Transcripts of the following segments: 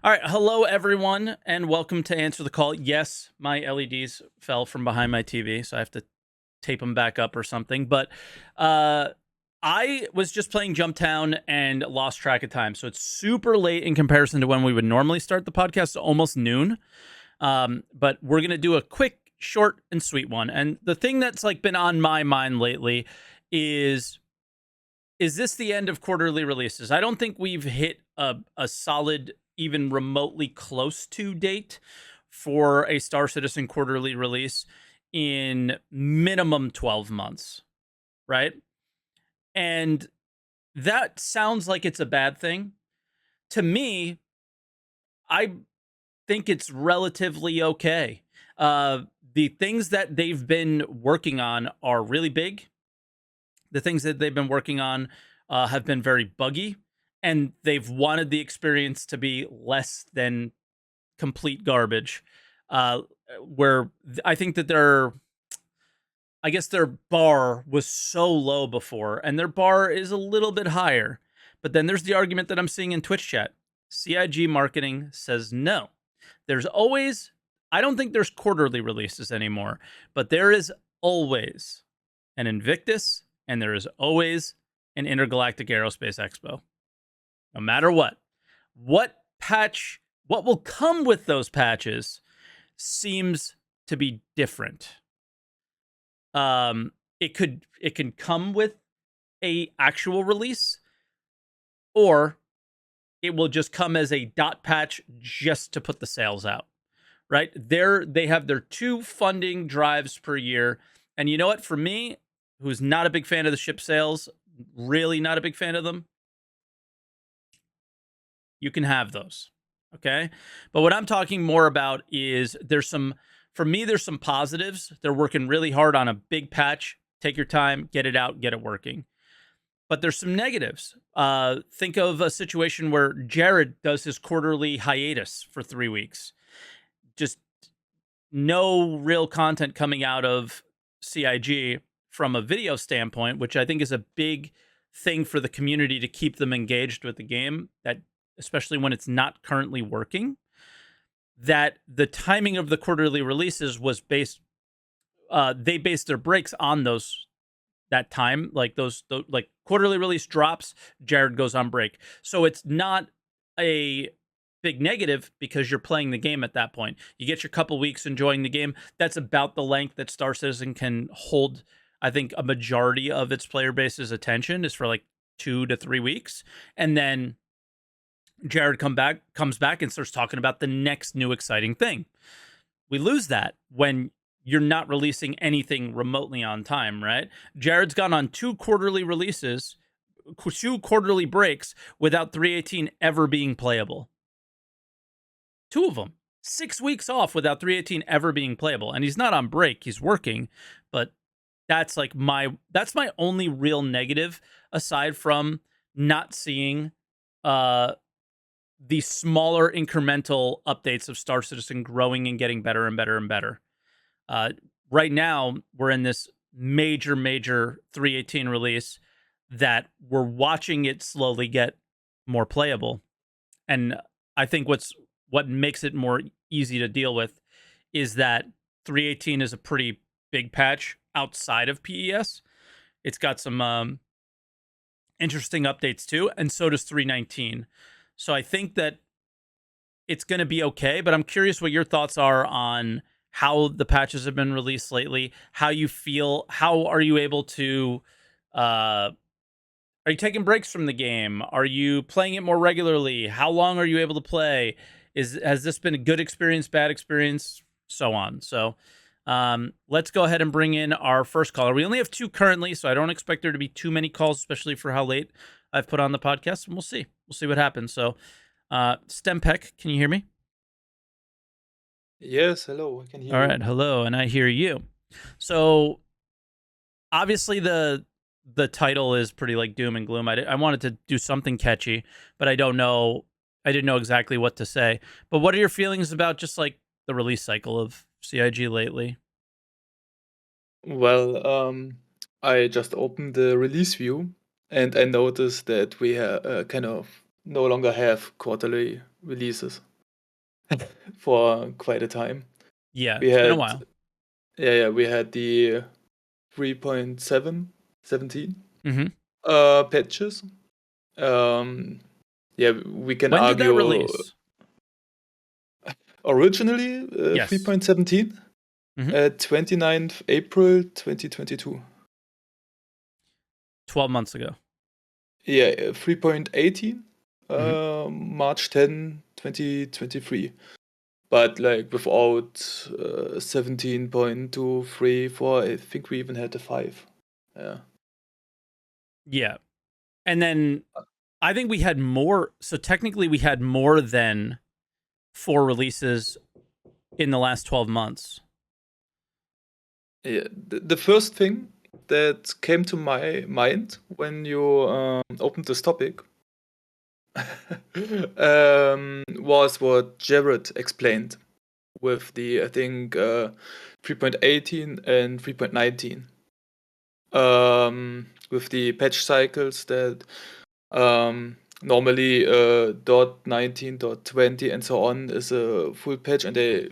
All right, hello everyone, and welcome to Answer the Call. Yes, my LEDs fell from behind my TV, so I have to tape them back up or something. But uh, I was just playing Jumptown and lost track of time, so it's super late in comparison to when we would normally start the podcast, almost noon. But we're gonna do a quick, short, and sweet one. And the thing that's like been on my mind lately is is this the end of quarterly releases? I don't think we've hit a solid, even remotely close to date for a Star Citizen quarterly release in minimum 12 months, right? And that sounds like it's a bad thing. To me, I think it's relatively okay. The things that they've been working on are really big. The things that they've been working on have been very buggy, and they've wanted the experience to be less than complete garbage. Uh, I think that I guess their bar was so low before, and their bar is a little bit higher. But then there's the argument that I'm seeing in Twitch chat. CIG marketing says no. There's always, I don't think there's quarterly releases anymore, but there is always an Invictus, and there is always an Intergalactic Aerospace Expo. No matter what. What will come with those patches seems to be different. It can come with a actual release, or it will just come as a dot patch just to put the sales out. Right? They have their 2 funding drives per year. And you know what? For me, who's not a big fan of the ship sales, really not a big fan of them, you can have those. Okay? But what I'm talking more about is for me, there's some positives. They're working really hard on a big patch. Take your time, get it out, get it working. But there's some negatives. Think of a situation where Jared does his quarterly hiatus for 3 weeks. Just no real content coming out of CIG from a video standpoint, which I think is a big thing for the community to keep them engaged with the game, that especially when it's not currently working, that the timing of the quarterly releases was they based their breaks on that time, like like quarterly release drops, Jared goes on break. So it's not a big negative because you're playing the game at that point. You get your couple weeks enjoying the game. That's about the length that Star Citizen can hold. I think a majority of its player base's attention is for like 2 to 3 weeks. And then Jared comes back and starts talking about the next new exciting thing. We lose that when you're not releasing anything remotely on time, right? Jared's gone on 2 quarterly releases, 2 quarterly breaks without 318 ever being playable. 2 of them. 6 weeks off without 318 ever being playable. And he's not on break, he's working, but that's my only real negative, aside from not seeing the smaller incremental updates of Star Citizen growing and getting better and better and better. Right now, we're in this major 318 release that we're watching it slowly get more playable. And I think what makes it more easy to deal with is that 318 is a pretty big patch outside of PES. It's got some interesting updates too, and so does 319. So I think that it's going to be okay, but I'm curious what your thoughts are on how the patches have been released lately, how you feel, how are you able to are you taking breaks from the game? Are you playing it more regularly? How long are you able to play? Has this been a good experience, bad experience, so on. So let's go ahead and bring in our first caller. We only have 2 currently, so I don't expect there to be too many calls, especially for how late I've put on the podcast, and we'll see. We'll see what happens. So, Stempec, can you hear me? Yes, hello, I can All hear you. right, hello, and I hear you. So, obviously, the title is pretty like doom and gloom. I wanted to do something catchy, but I don't know. I didn't know exactly what to say. But what are your feelings about just like the release cycle of CIG lately? Well, I just opened the release view and I noticed that we kind of no longer have quarterly releases. for quite a time. Yeah, We it's been a had while. we had the 3.17 Mm-hmm. patches. Yeah, we can When did that argue release? originally Yes. 3.17 Mm-hmm. 29th April 2022. 12 months ago. Yeah, 3.18 Mm-hmm. March 10, 2023. But like without 17.234, I think we even had a 5. Yeah. Yeah. And then I think we had more. So technically, we had more than 4 releases in the last 12 months. Yeah. The first thing that came to my mind when you opened this topic was what Jared explained with the, I think, 3.18 and 3.19. With the patch cycles that normally dot 19, dot 20, and so on is a full patch, and they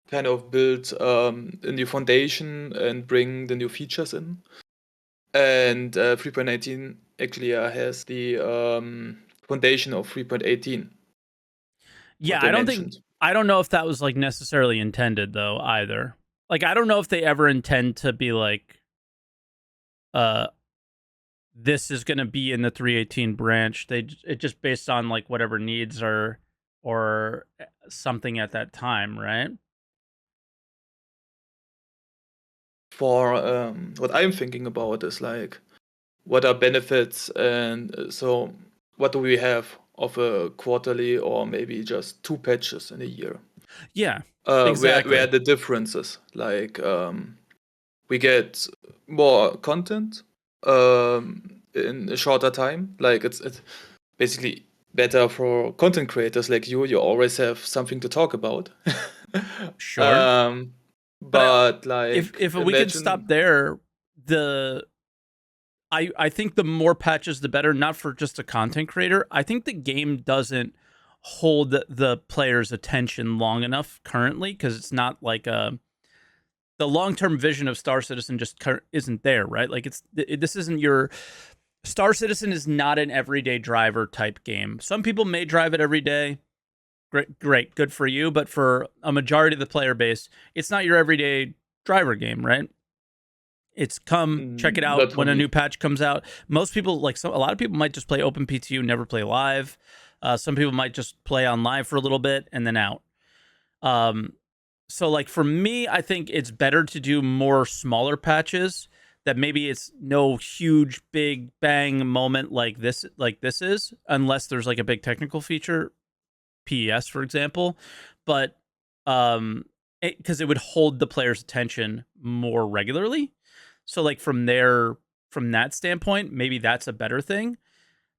kind of build a new foundation and bring the new features in. And 3.19 actually has the foundation of 3.18, what Yeah, they mentioned. I don't know if that was like necessarily intended though either. Like I don't know if they ever intend to be like uh this is going to be in the 318 branch. It just based on like whatever needs are or something at that time, right? For what I'm thinking about is like, what are benefits, and so what do we have of a quarterly or maybe just 2 patches in a year? Yeah. Where Exactly. the differences, like we get more content in a shorter time. Like it's basically better for content creators like you. You always have something to talk about. Sure. um, But but like if we could stop imagine. there, the I think the more patches the better, not for just a content creator. I think the game doesn't hold the player's attention long enough currently because it's not like the long-term vision of Star Citizen just isn't there, right? Like this isn't your Star Citizen is not an everyday driver type game. Some people may drive it every day. Great, good for you, but for a majority of the player base, it's not your everyday driver game, right? It's come check it out Not for when a me. new patch comes out. Most people a lot of people might just play open PTU, never play live. Some people might just play on live for a little bit and then out. Um, so like for me, I think it's better to do more smaller patches that maybe it's no huge big bang moment like this is, unless there's like a big technical feature, PES for example, but because it would hold the player's attention more regularly. So like from that standpoint, maybe that's a better thing.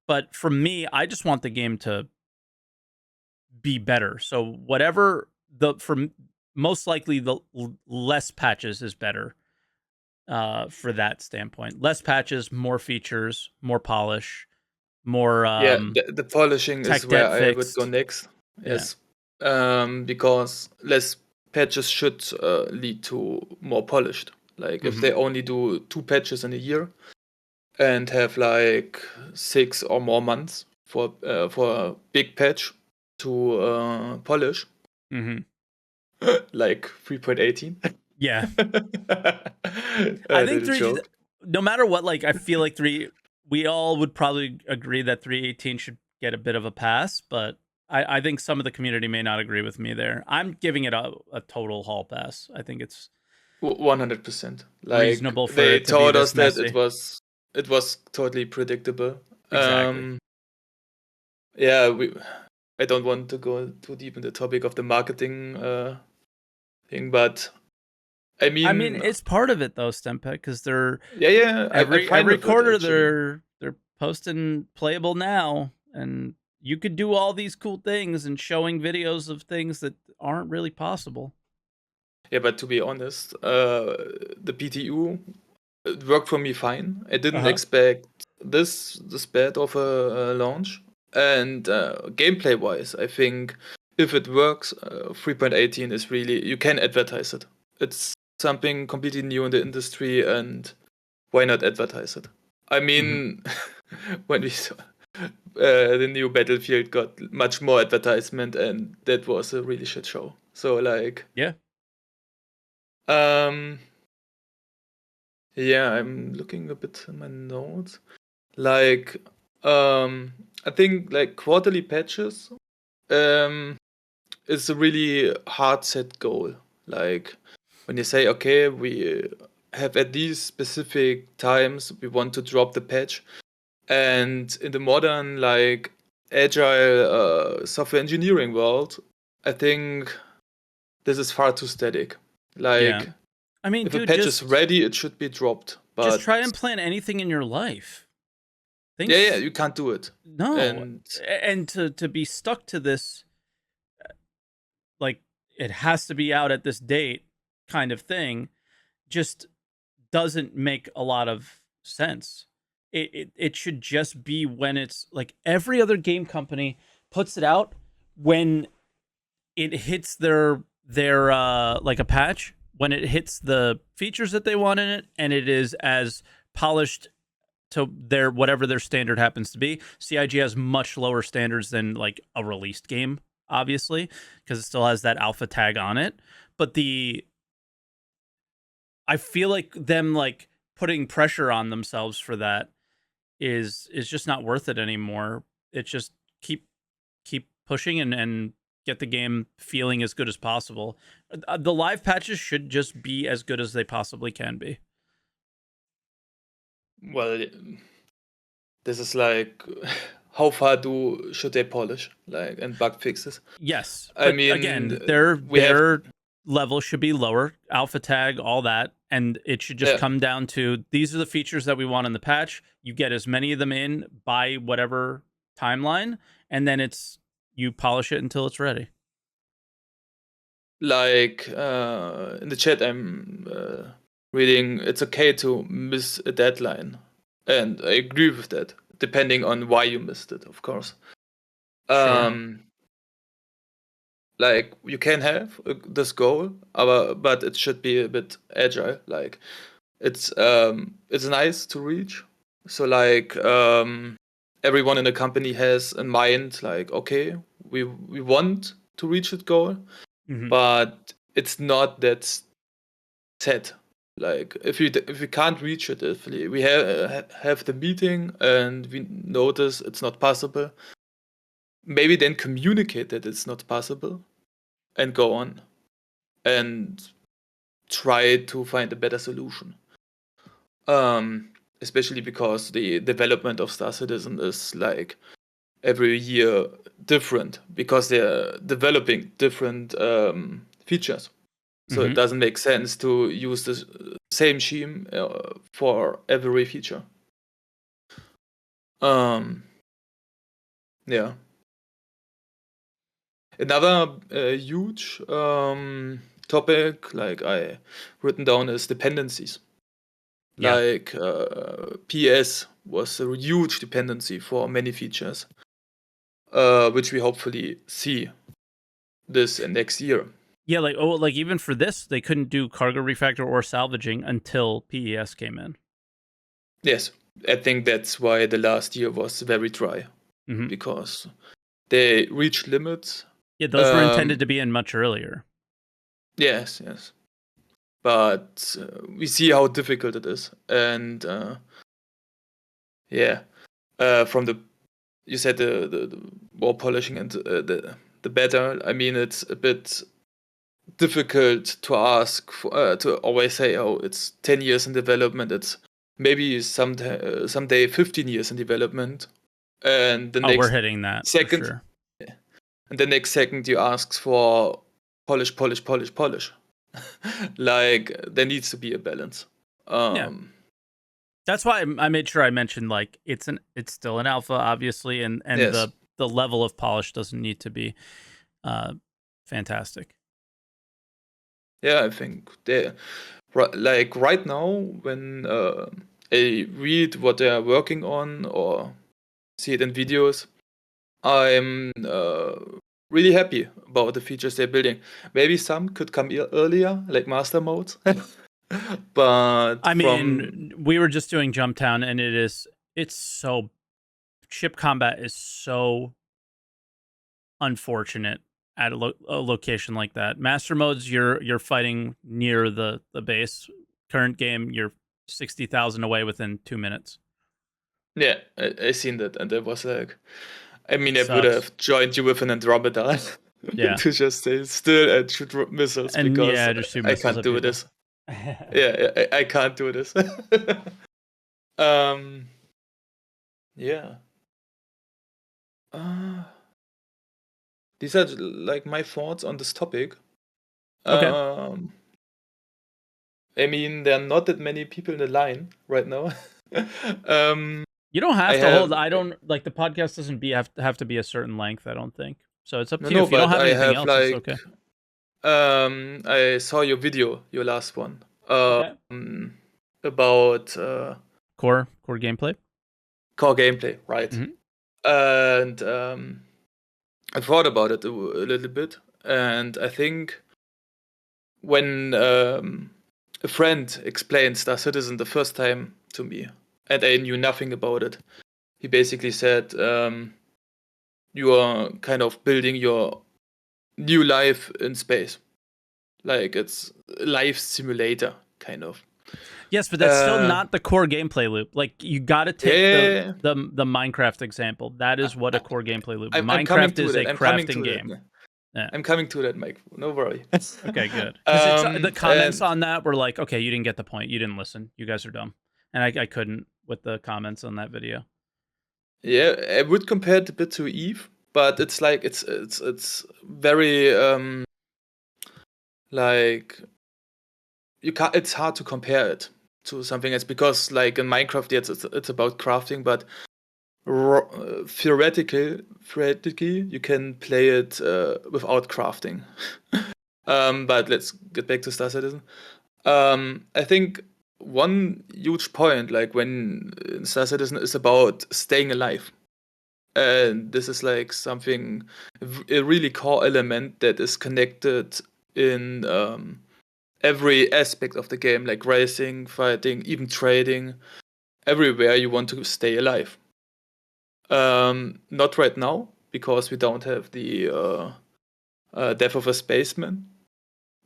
But for me, I just want the game to be better. So whatever most likely the less patches is better for that standpoint. Less patches, more features, more polish, more Yeah, the polishing is tech where debt I would go fixed. next. Yeah. Yes, because less patches should lead to more polished. Like if Hmm. they only do 2 patches in a year and have like 6 or more months for a big patch to polish, Hmm. like 3.18. Yeah. I think Little joke. no matter what, like I feel like we all would probably agree that 318 should get a bit of a pass, but I think some of the community may not agree with me there. I'm giving it a total hall pass. I think it's 100%. Like reasonable for they it to be told us this that messy. it was totally predictable. Exactly. Yeah, I don't want to go too deep in the topic of the marketing thing, but I I mean, mean, it's part of it though, Stempek, because they're yeah, I'm fine every with it quarter actually. they're posting playable now, and you could do all these cool things and showing videos of things that aren't really possible. Yeah, but to be honest, the PTU, it worked for me fine. I Uh didn't huh. expect this bad of a launch, and gameplay wise, I think if it works, 3.18 is really, you can advertise it. It's something completely new in the industry, and why not advertise it? I mean, when we saw the new Battlefield got much more advertisement, and that was a really shit show. So like, Yeah. Yeah, I'm looking a bit in my notes. Like, I think like quarterly patches is a really hard set goal. Like when you say, okay, we have at these specific times we want to drop the patch, and in the modern like agile software engineering world, I think this is far too static. Yeah. Like I mean, if a dude, patch is ready, it should be dropped. just But try and plan anything in your life. yeah, Things you can't do it. no. And And to be stuck to this, like, it has to be out at this date kind of thing, just doesn't make a lot of sense. It should just be when it's like every other game company puts it out when it hits their like a patch, when it hits the features that they want in it, and it is as polished to their whatever their standard happens to be. CIG has much lower standards than like a released game, obviously, because it still has that alpha tag on it. But I feel like them like putting pressure on themselves for that is just not worth it anymore. It's just keep pushing and get the game feeling as good as possible. The live patches should just be as good as they possibly can be. well, this is like how far should they polish like and bug fixes? Yes, I but mean, again, their we have their level should be lower, alpha tag, all that, and it should just yeah, come down to these are the features that we want in the patch. You get as many of them in by whatever timeline, and then it's you polish it until it's ready. like in the chat I'm reading it's okay to miss a deadline, and I agree with that, depending on why you missed it, of course. Sure. Like you can have this goal, but it should be a bit agile. Like it's nice to reach. So like everyone in the company has in mind like, okay, we want to reach that goal, Hmm. but it's not that set. Like if we can't reach it, if we have the meeting and we notice it's not possible, maybe then communicate that it's not possible and go on and try to find a better solution. Especially because the development of Star Citizen is like every year different because they're developing different features. So it Hmm. doesn't make sense to use the same scheme for every feature. Um, yeah. Another huge topic, like I written down, is dependencies. Yeah. Like PS was a huge dependency for many features, which we hopefully see this next year. Yeah, like even for this, they couldn't do cargo refactor or salvaging until PES came in. Yes, I think that's why the last year was very dry, Hmm. because they reached limits. Yeah, those were intended to be in much earlier. Yes, yes. But we see how difficult it is. And yeah, from you said the more polishing and the better. I mean, it's a bit difficult to ask to always say, oh, it's 10 years in development. It's maybe someday 15 years in development, and the Oh, we're next hitting that for second, sure. and the next second you ask for polish, polish, polish, polish. Like there needs to be a balance. Yeah. Um, That's why I made sure I mentioned like it's still an alpha, obviously, and yes, the level of polish doesn't need to be uh fantastic. yeah, I think they like right now when I read what they are working on or see it in videos, I'm really happy about the features they're building. Maybe some could come earlier, like master modes. But I from mean, we were just doing Jumptown, and it's so ship combat is so unfortunate at a location like that. Master modes, you're fighting near the base. Current game, you're 60,000 away within 2 minutes. yeah, I seen that, and it was like, I mean, It I would sucks. have joined you with an Andromeda Yeah, to just stay still and shoot missiles and because yeah, just shoot I missiles can't at do people. this. Yeah, I can't do this. um, yeah. Uh, these are like my thoughts on this topic. Okay. Um, I mean, there are not that many people in the line right now. um, You don't I have to hold. have I don't like the podcast doesn't have to be a certain length. I don't think so. It's up to you. no, If you don't but have I anything have else, it's like okay. I saw your video, your last one, Okay. about Core gameplay. core gameplay, right? Mhm. And I thought about it a little bit, and I think when a friend explained Star Citizen the first time to me, and I knew nothing about it, he basically said, you are kind of building your new life in space. Like it's a life simulator, kind of. Yes, but that's still Uh, not the core gameplay loop. Like you got to take yeah, the Minecraft example. That is what a I, core gameplay loop. I'm coming Minecraft to is that. a I'm coming crafting to that. game. Yeah. I'm coming to that, Mike. No worry. Okay, good. Because it's the comments And on that were like, okay, you didn't get the point. You didn't listen. You guys are dumb. And I couldn't with the comments on that video. yeah, I would compare it a bit to Eve, but it's like it's very like you can't. It's hard to compare it to something else because like in Minecraft, yes, it's about crafting, but theoretically, you can play it without crafting. But let's get back to Star Citizen. I think one huge point, like when in Star Citizen, is about staying alive. And this is like something, a really core element that is connected in every aspect of the game, like racing, fighting, even trading. Everywhere you want to stay alive. Not right now, because we don't have the Death of a Spaceman.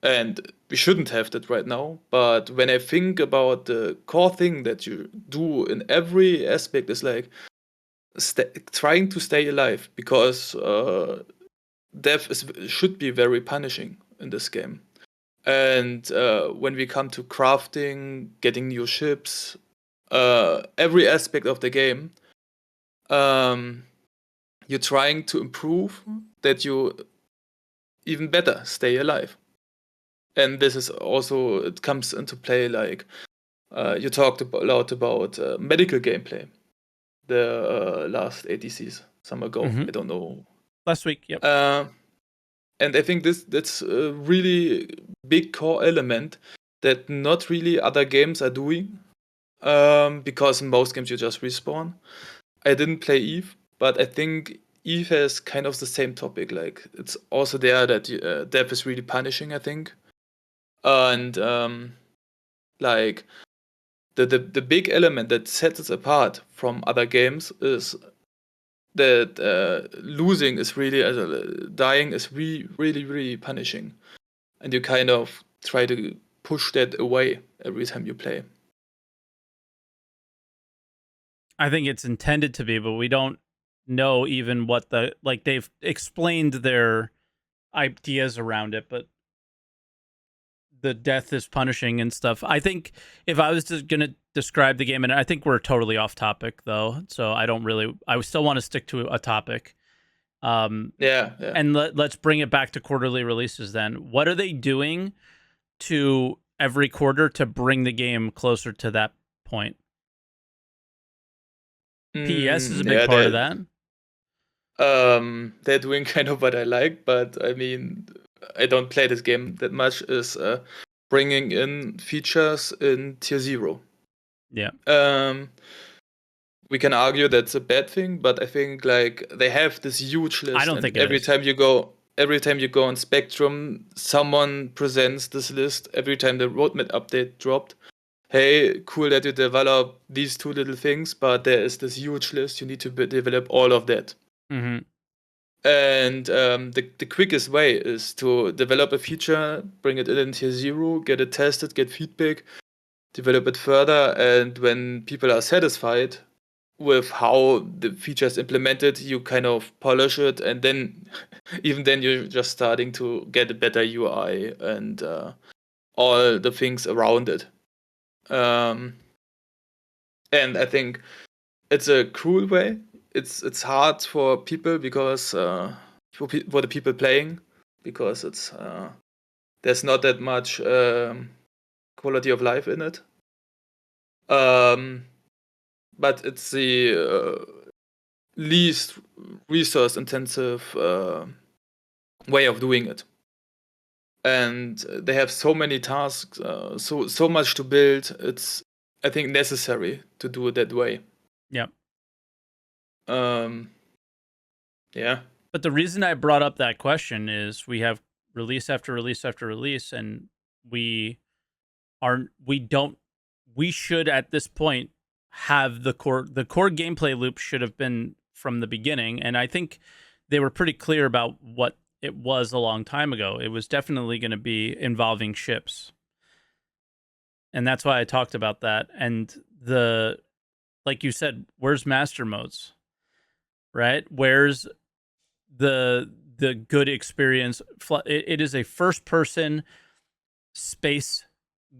And we shouldn't have that right now. But when I think about the core thing that you do in every aspect is like trying to stay alive, because death should be very punishing in this game. And when we come to crafting, getting new ships, every aspect of the game, you're trying to improve that you even better stay alive. And this is also, it comes into play like you talked a lot about medical gameplay the last ATCs some ago. Mm-hmm. I don't know. Last week, yep. And I think that's a really big core element that not really other games are doing, because in most games you just respawn. I didn't play Eve, but I think Eve has kind of the same topic. Like it's also there that death is really punishing, I think, and like the big element that sets it apart from other games is that losing is really, dying is really punishing, and you kind of try to push that away every time you play. I think it's intended to be, but we don't know even what they've explained their ideas around it, but the death is punishing and stuff. I think if I was just going to describe the game, and I think we're totally off topic though, so I still want to stick to a topic. Yeah. And let's bring it back to quarterly releases then. What are they doing to every quarter to bring the game closer to that point? PES is a big Yeah, part of that. they're doing kind of what I like, but I mean, I don't play this game that much. Is bringing in features in Tier 0. Yeah. Um, we can argue that's a bad thing, but I think like they have this huge I list, don't and think it is. every time you go on Spectrum, someone presents this list. Every time the roadmap update dropped, hey, cool that you develop these two little things, but there is this huge list. You need to develop all of that. Mm-hmm. And the quickest way is to develop a feature, bring it in tier 0, get it tested, get feedback, develop it further, and when people are satisfied with how the feature is implemented, you kind of polish it, and then even then you're just starting to get a better UI and all the things around it. And I think it's a cruel way. It's hard for people because for the people playing, because it's there's not that much quality of life in it. But it's the least resource intensive way of doing it, and they have so many tasks, so much to build. It's, I think, necessary to do it that way. Yep. Yeah. But the reason I brought up that question is we have release after release after release, and we don't we should at this point have the core gameplay loop should have been from the beginning, and I think they were pretty clear about what it was a long time ago. It was definitely going to be involving ships, and that's why I talked about that. And the, like you said, where's master modes, right? Where's the good experience? It is a first person space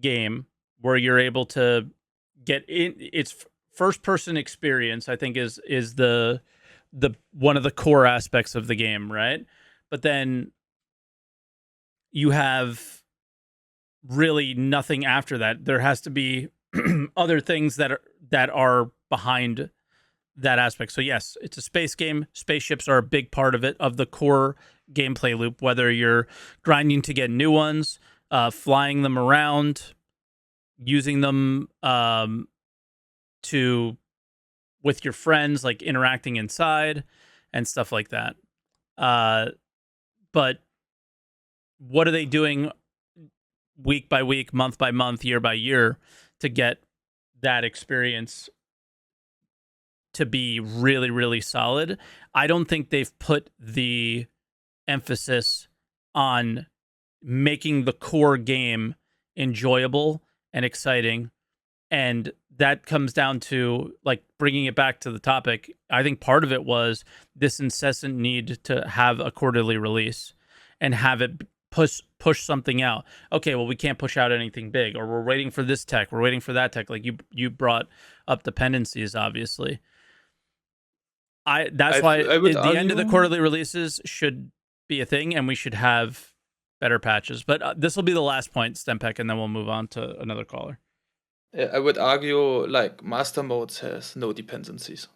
game where you're able to get in. It's first person experience, I think, is the one of the core aspects of the game, right? But then you have really nothing after that. There has to be other things that are behind that aspect. So yes, it's a space game. Spaceships are a big part of it, of the core gameplay loop, whether you're grinding to get new ones, flying them around, using them to with your friends, like interacting inside and stuff like that. But what are they doing week by week, month by month, year by year to get that experience to be really, really solid? I don't think they've put the emphasis on making the core game enjoyable and exciting. And that comes down to, like, bringing it back to the topic. I think part of it was this incessant need to have a quarterly release and have it push something out. Okay, well, we can't push out anything big, or we're waiting for this tech, we're waiting for that tech. Like you brought up dependencies, obviously. That's why I would the end of the argue. quarterly releases should be a thing, and we should have better patches. But this will be the last point, Stempek, and then we'll move on to another caller. I would argue like master modes has no dependencies.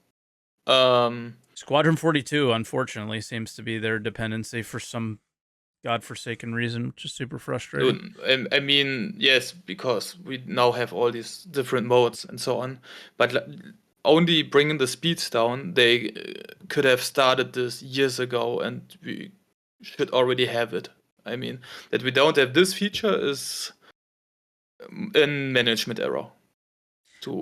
Squadron 42, unfortunately, seems to be their dependency for some godforsaken reason, which is super frustrating. I mean, yes, because we now have all these different modes and so on, but only bringing the speeds down, they could have started this years ago, and we should already have it. I mean, that we don't have this feature is a management error.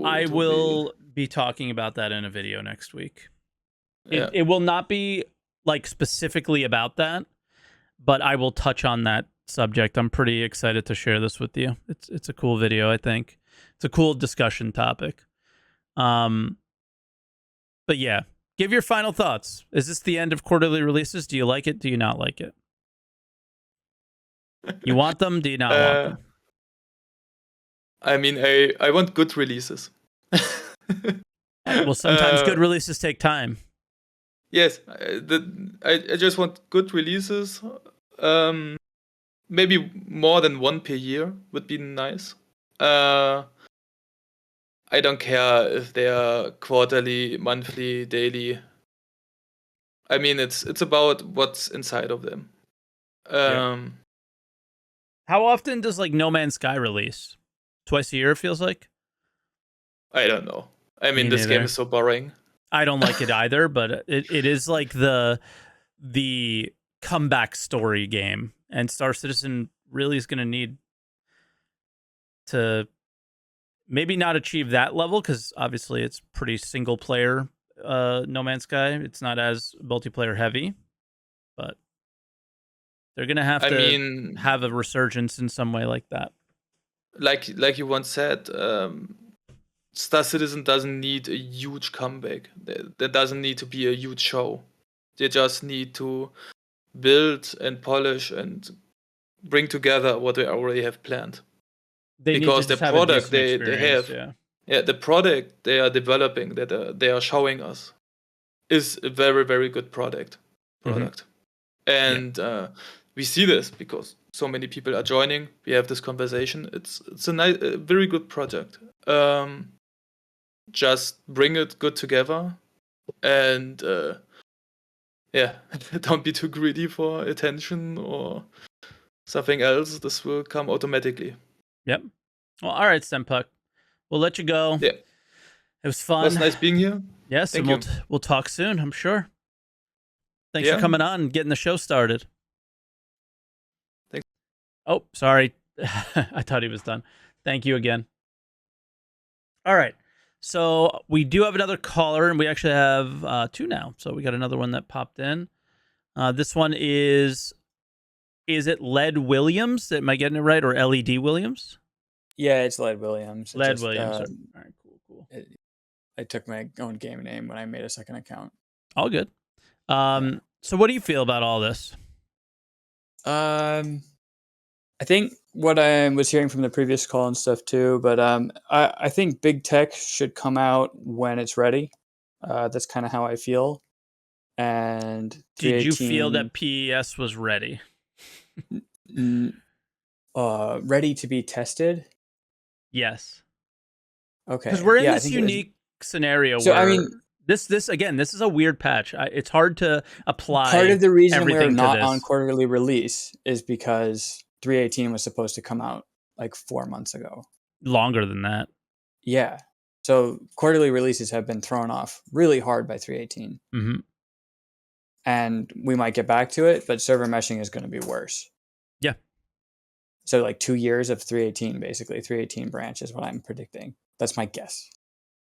I will be talking about that in a video next week. Yeah. It will not be like specifically about that, but I will touch on that subject. I'm pretty excited to share this with you. It's a cool video, I think. It's a cool discussion topic. But yeah, give your final thoughts. Is this the end of quarterly releases? Do you like it? Do you not like it? You want them? Do you not want them? I mean, I want good releases. Well, sometimes good releases take time. Yes, I just want good releases. Maybe more than one per year would be nice. I don't care if they are quarterly, monthly, daily. I mean, it's about what's inside of them. Yeah. How often does like No Man's Sky release? Twice a year, it feels like. I don't know. I mean, Me this game neither. is so boring. I don't like it either, but it is like the comeback story game, and Star Citizen really is going to need to maybe not achieve that level because obviously it's pretty single player. No Man's Sky, it's not as multiplayer heavy, but they're going to I have mean, a resurgence in some way like that. like you once said, Star Citizen doesn't need a huge comeback. There doesn't need to be a huge show. They just need to build and polish and bring together what they already have planned. They need to Because the just have a product decent they experience. have, Yeah. yeah, the product they are developing, that they are showing us, is a very, very good product. Mm-hmm. Yeah. And we see this because so many people are joining. We have this conversation. It's a very good project. Just bring it good together, and yeah, don't be too greedy for attention or something else. This will come automatically. Yep. Well, all right, Senpuck. We'll let you go. Yeah, It was it was fun. nice being here. Yes, and Thank you. we'll talk soon, I'm sure. Thanks for Yeah, coming on and getting the show started. thanks. Oh, sorry. I thought he was done. Thank you again. All right. So we do have another caller, and we actually have two now. So we got another one that popped in. This one is it Led Williams? Am I getting it right? Or LED Williams? Yeah, it's Led Williams. Led Williams. All right, cool. I took my own game name when I made a second account. All good. So what do you feel about all this? I think what I was hearing from the previous call and stuff too, but I think big tech should come out when it's ready. That's kind of how I feel. And did you feel that PES was ready? Ready to be tested? Yes. Okay. Because we're in this unique scenario where, I mean, this is a weird patch. It's hard to apply. Part of the reason we're not on quarterly release is because 3.18 was supposed to come out like 4 months ago. Longer than that. Yeah. So quarterly releases have been thrown off really hard by 3.18. Mm-hmm. And we might get back to it, but server meshing is going to be worse. Yeah. So like 2 years of 3.18, basically 3.18 branch is what I'm predicting. That's my guess.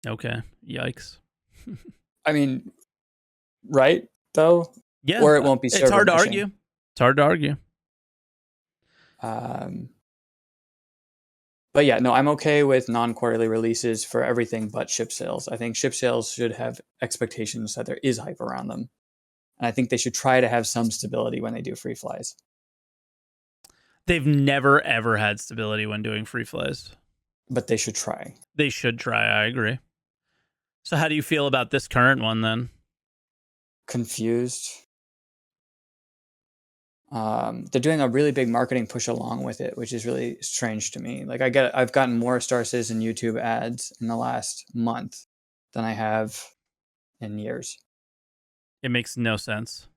Okay. Yikes. I mean, right though? Yeah. Or it won't be server It's hard to meshing. argue. It's hard to argue. But yeah, no, I'm okay with non-quarterly releases for everything but ship sales. I think ship sales should have expectations that there is hype around them. And I think they should try to have some stability when they do free flies. They've never, ever had stability when doing free flies. But they should try. They should try, I agree. So how do you feel about this current one then? Confused. They're doing a really big marketing push along with it, which is really strange to me. Like I've gotten more Star Citizen YouTube ads in the last month than I have in years. It makes no sense.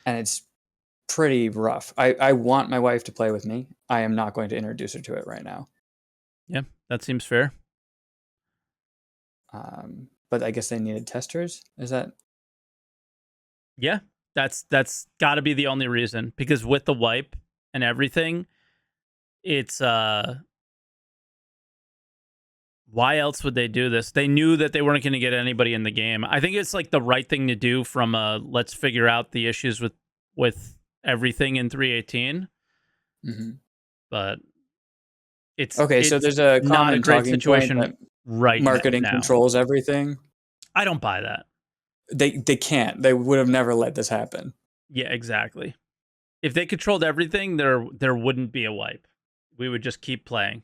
And it's pretty rough. I want my wife to play with me. I am not going to introduce her to it right now. Yeah, that seems fair. But I guess they needed testers. Is that? Yeah, that's got to be the only reason, because with the wipe and everything, it's why else would they do this? They knew that they weren't going to get anybody in the game. I think it's like the right thing to do from let's figure out the issues with everything in 3.18. Mm-hmm. But it's okay. So there's a not a great talking situation point that right marketing now. Controls everything. I don't buy that. They can't. They would have never let this happen. Yeah, exactly. If they controlled everything, there wouldn't be a wipe. We would just keep playing.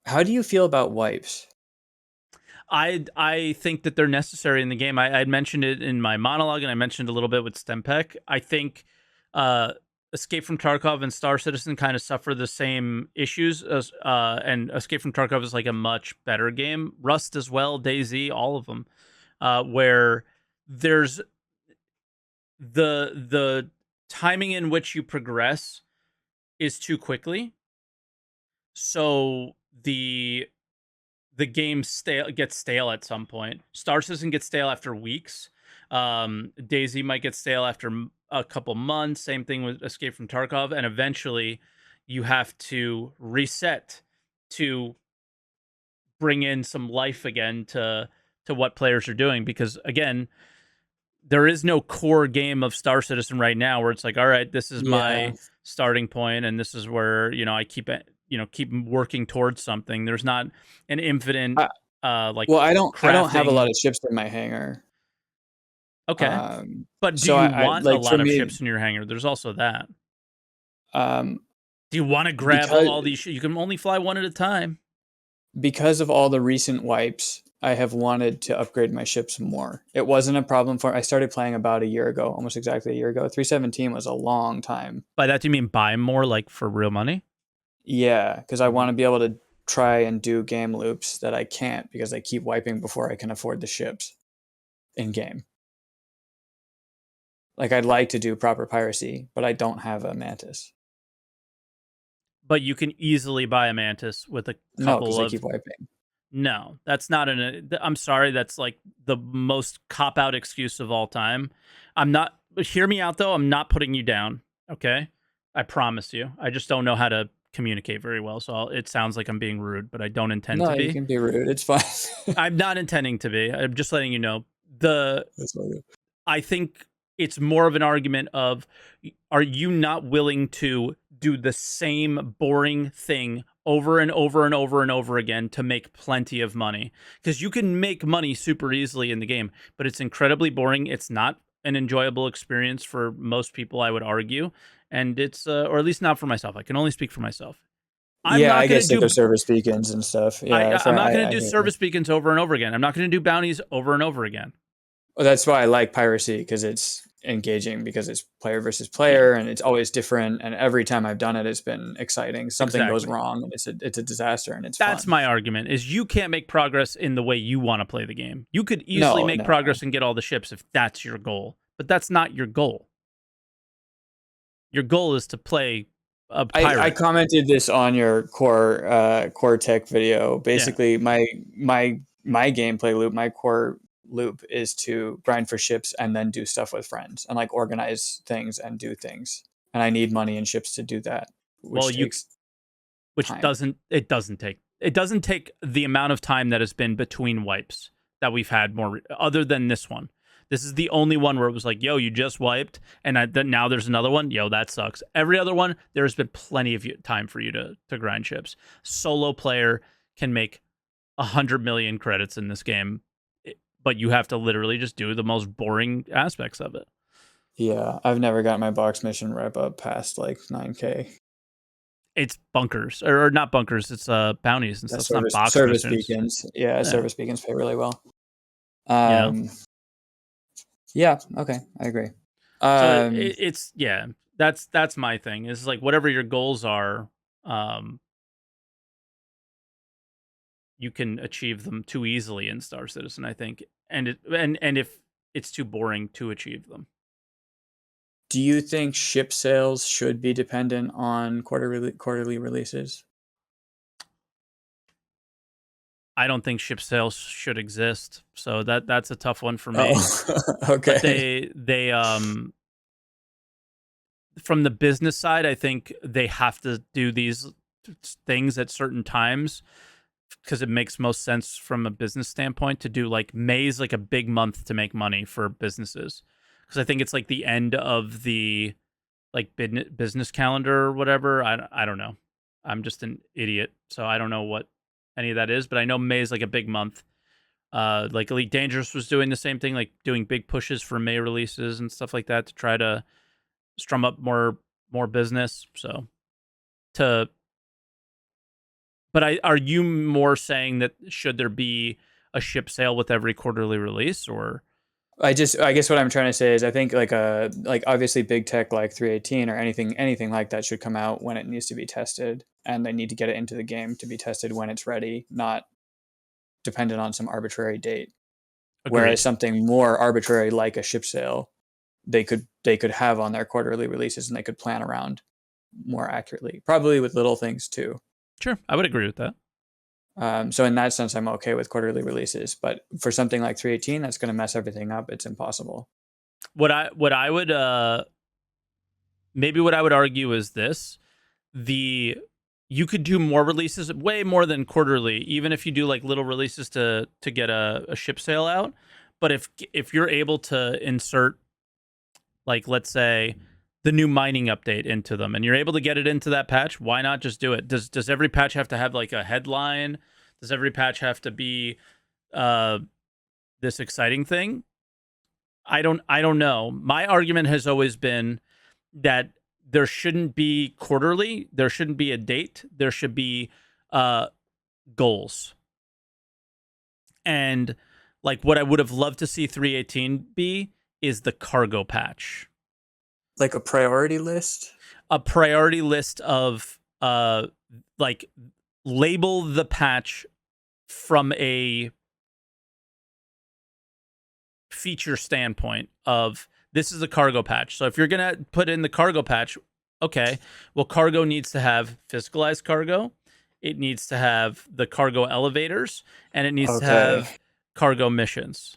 How do you feel about wipes? I think that they're necessary in the game. I had mentioned it in my monologue, and I mentioned a little bit with Stempek. I think Escape from Tarkov and Star Citizen kind of suffer the same issues, as, and Escape from Tarkov is like a much better game. Rust as well, DayZ, all of them, where there's the timing in which you progress is too quickly. So the the game gets stale at some point. Star Citizen gets stale after weeks. Daisy might get stale after a couple months. Same thing with Escape from Tarkov, and eventually you have to reset to bring in some life again to what players are doing, because again, there is no core game of Star Citizen right now where it's like, all right, this is Yeah. my starting point and this is where, I keep it, keep working towards something. There's not an infinite like Well, I don't have a lot crafting. of ships in my hangar. Okay. But do So you I want a like for lot of me, ships in your hangar? There's also that. um, Do you want to grab because all these you can only fly one at a time. because of all the recent wipes, I have wanted to upgrade my ships more. It wasn't a problem for. I started playing about a year ago, almost exactly a year ago. 317 was a long time. By that do you mean buy more, like for real money? Yeah, because I Mhm. want to be able to try and do game loops that I can't because I keep wiping before I can afford the ships in game. Like I'd like to do proper piracy, but I don't have a mantis. But you can easily buy a mantis with a No, because couple I of. keep wiping. No, that's not I'm sorry, that's like the most cop out excuse of all time. I'm not. Hear me out though. I'm not putting you down. Okay, I promise you. I just don't know how to communicate very well, so it sounds like I'm being rude, but I don't intend No, to you be. can be rude. It's fine. I'm not intending to be. I'm just letting you know. The That's all good. I think it's more of an argument of, are you not willing to do the same boring thing over and over and over and over again to make plenty of money? Because you can make money super easily in the game, but it's incredibly boring. It's not an enjoyable experience for most people, I would argue. And it's, or at least not for myself. I can only speak for myself. I'm Yeah, not I going get to sick do of service beacons and stuff. Yeah, I'm not going to I do hear you. service beacons over and over again. I'm not going to do bounties over and over again. Well, that's why I like piracy because it's engaging because it's player versus Yeah, player and it's always different. And every time I've done it, it's been exciting. Something goes exactly. wrong and it's a disaster and it's That's fun. my argument, is you can't make progress in the way you want to play the game. You could easily No, make no, no. progress and get all the ships if that's your goal, but that's not your goal. Your goal is to play a I pirate. commented this on your core tech video. Yeah. Basically, my gameplay loop, my core loop is to grind for ships and then do stuff with friends and like organize things and do things. And I need money and ships to do that, Well, which you takes which time. doesn't take the amount of time that has been between wipes that we've had more other than this one. This is the only one where it was like, yo, you just wiped, and then now there's another one. Yo, that sucks. Every other one, there's been plenty of time for you to grind ships. Solo player can make 100 million credits in this game, but you have to literally just do the most boring aspects of it. Yeah, I've never got my box mission wrap up past like 9K. It's bunkers, or not bunkers. It's bounties and Yeah, stuff. It's not box service missions. beacons. Yeah, Yeah, service beacons pay really well. you know. Um, yeah, okay, I agree. So Um, it's yeah. That's my thing. Is like whatever your goals are, um, you can achieve them too easily in Star Citizen, I think, and if it's too boring to achieve them. do you think ship sales should be dependent on quarterly releases? I don't think ship sales should exist. So that's a tough one for me. Oh, But okay. they from the business side, I think they have to do these things at certain times because it makes most sense from a business standpoint to do, like, May's like a big month to make money for businesses, because I think it's like the end of the like business calendar or whatever. I don't know. I'm just an idiot, so I don't know what any of that is, but I know May's like a big month. Like Elite Dangerous was doing the same thing, like doing big pushes for May releases and stuff like that to try to strum up more business. So to but are you more saying that should there be a ship sale with every quarterly release, or I guess what I'm trying to say is I think like obviously big tech like 318 or anything like that should come out when it needs to be tested and they need to get it into the game to be tested when it's ready, not dependent on some arbitrary date. Whereas agreed? something more arbitrary like a ship sale, they could have on their quarterly releases and they could plan around more accurately. Probably with little things too. Sure, I would agree with that. So in that sense, I'm okay with quarterly releases. But for something like 3.18, that's going to mess everything up. It's impossible. What I would maybe what I would argue is this: you could do more releases, way more than quarterly, even if you do like little releases to get a ship sale out. But if you're able to insert, like, let's say, the new mining update into them, and you're able to get it into that patch, why not just do it? Does every patch have to have like a headline? Does every patch have to be this exciting thing? I don't know. My argument has always been that there shouldn't be quarterly, there shouldn't be a date, there should be goals. And like what I would have loved to see 3.18 be is the cargo patch. Like a priority list? A priority list of like label the patch from a feature standpoint of this is a cargo patch. So if you're going to put in the cargo patch, okay, well, cargo needs to have physicalized cargo. It needs to have the cargo elevators, and it needs to have cargo missions.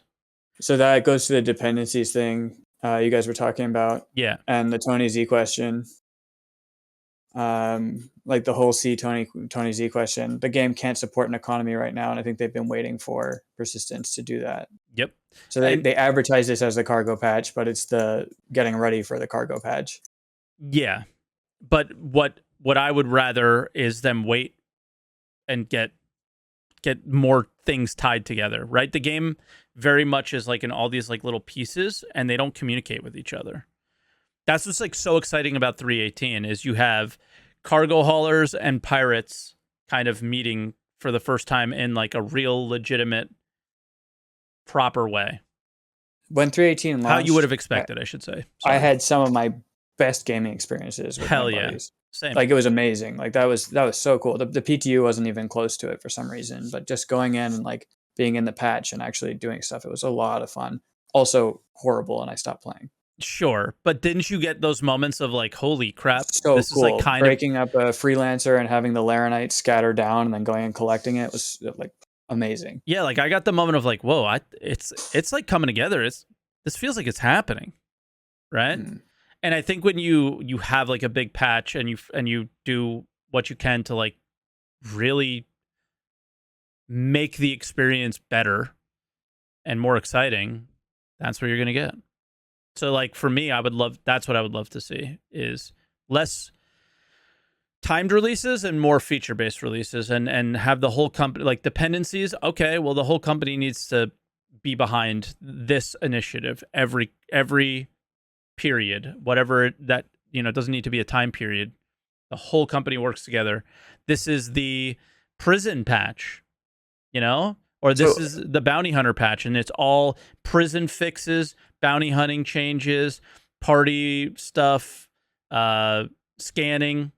So that goes to the dependencies thing you guys were talking about. Yeah. And the Tony Z question. Like the whole Tony Z question. The game can't support an economy right now, and I think they've been waiting for persistence to do that. Yep. So they advertise this as the cargo patch, but it's the getting ready for the cargo patch. Yeah. But what I would rather is them wait and get more things tied together, right? The game very much is like in all these like little pieces, and they don't communicate with each other. That's what's like so exciting about 3.18 is you have cargo haulers and pirates kind of meeting for the first time in like a real legitimate proper way. When 3.18 launched, how you would have expected, I should say. Sorry. I had some of my best gaming experiences with my buddies. Same. Like it was amazing. Like that was so cool. The PTU wasn't even close to it for some reason, but just going in and like being in the patch and actually doing stuff, it was a lot of fun. Also horrible, and I stopped playing. Sure, but didn't you get those moments of like, holy crap, so this cool. is like kind breaking up a freelancer and having the Laranite scatter down and then going and collecting it was like amazing. Yeah, like I got the moment of like, whoa, it's like coming together. This feels like it's happening, right? And I think when you have like a big patch and you do what you can to like really make the experience better and more exciting, that's what you're gonna get. So like for me, that's what I would love to see is less timed releases and more feature-based releases, and have the whole company like dependencies. Okay, well, the whole company needs to be behind this initiative every period, whatever that, it doesn't need to be a time period. The whole company works together. This is the prison patch, or this is the bounty hunter patch, and it's all prison fixes, bounty hunting changes, party stuff, scanning,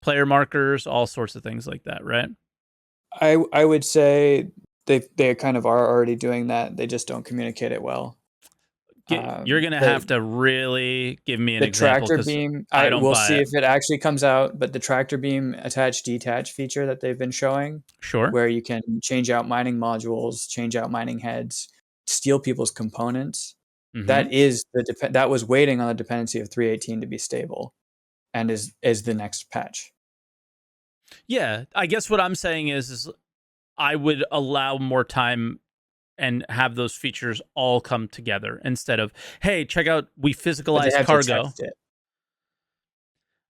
player markers, all sorts of things like that, right? I would say they kind of are already doing that. They just don't communicate it well. You're gonna have to really give me an example. The tractor beam. We'll see if it actually comes out. But the tractor beam attach detach feature that they've been showing, sure, where you can change out mining modules, change out mining heads, steal people's components. Mm-hmm. That was waiting on the dependency of 3.18 to be stable, and is the next patch. Yeah, I guess what I'm saying is I would allow more time and have those features all come together instead of, hey, check out, we physicalized cargo.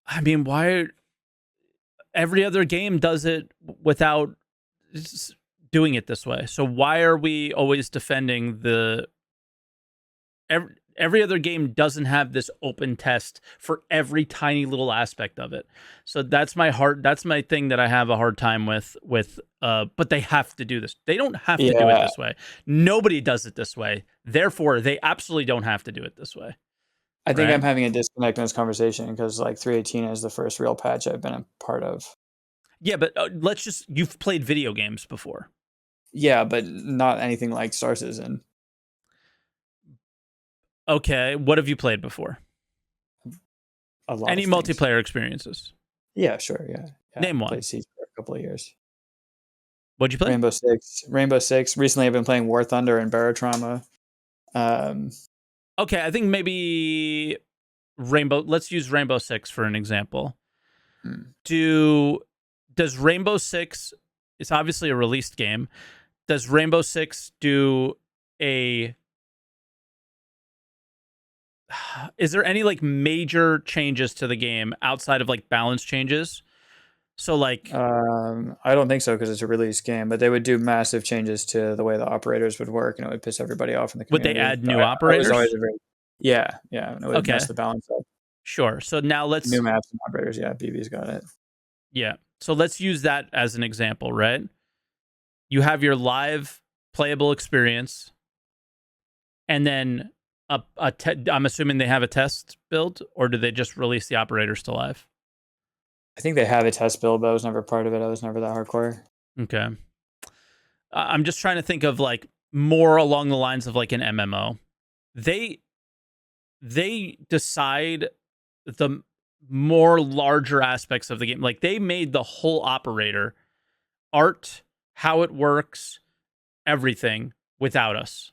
I mean, why? Every other game does it without doing it this way. So why are we always defending every other game doesn't have this open test for every tiny little aspect of it. So that's my thing that I have a hard time with, but they have to do this. They don't have to do it this way. Nobody does it this way. Therefore, they absolutely don't have to do it this way. I think I'm having a disconnect in this conversation because like 3.18 is the first real patch I've been a part of. Yeah, but you've played video games before. Yeah, but not anything like Star Citizen. Okay, what have you played before? A lot. Any multiplayer experiences? Yeah, sure. Yeah. Name one. Played Siege for a couple of years. What'd you play? Rainbow Six. Recently, I've been playing War Thunder and Barotrauma. Okay, I think maybe Rainbow. Let's use Rainbow Six for an example. Does Rainbow Six? It's obviously a released game. Does Rainbow Six do a? Is there any like major changes to the game outside of like balance changes? So like, I don't think so because it's a release game, but they would do massive changes to the way the operators would work, and it would piss everybody off in the would community. they add But new I operators? was always a very, yeah, and it would Okay. mess the balance up. Sure. So now let's New maps and operators. Yeah, BB's got it. Yeah. So let's use that as an example, right? You have your live playable experience, and then I'm assuming they have a test build, or do they just release the operators to live? I think they have a test build, but I was never part of it. I was never that hardcore. Okay. I'm just trying to think of like more along the lines of like an MMO. They decide the more larger aspects of the game. Like they made the whole operator, art, how it works, everything without us.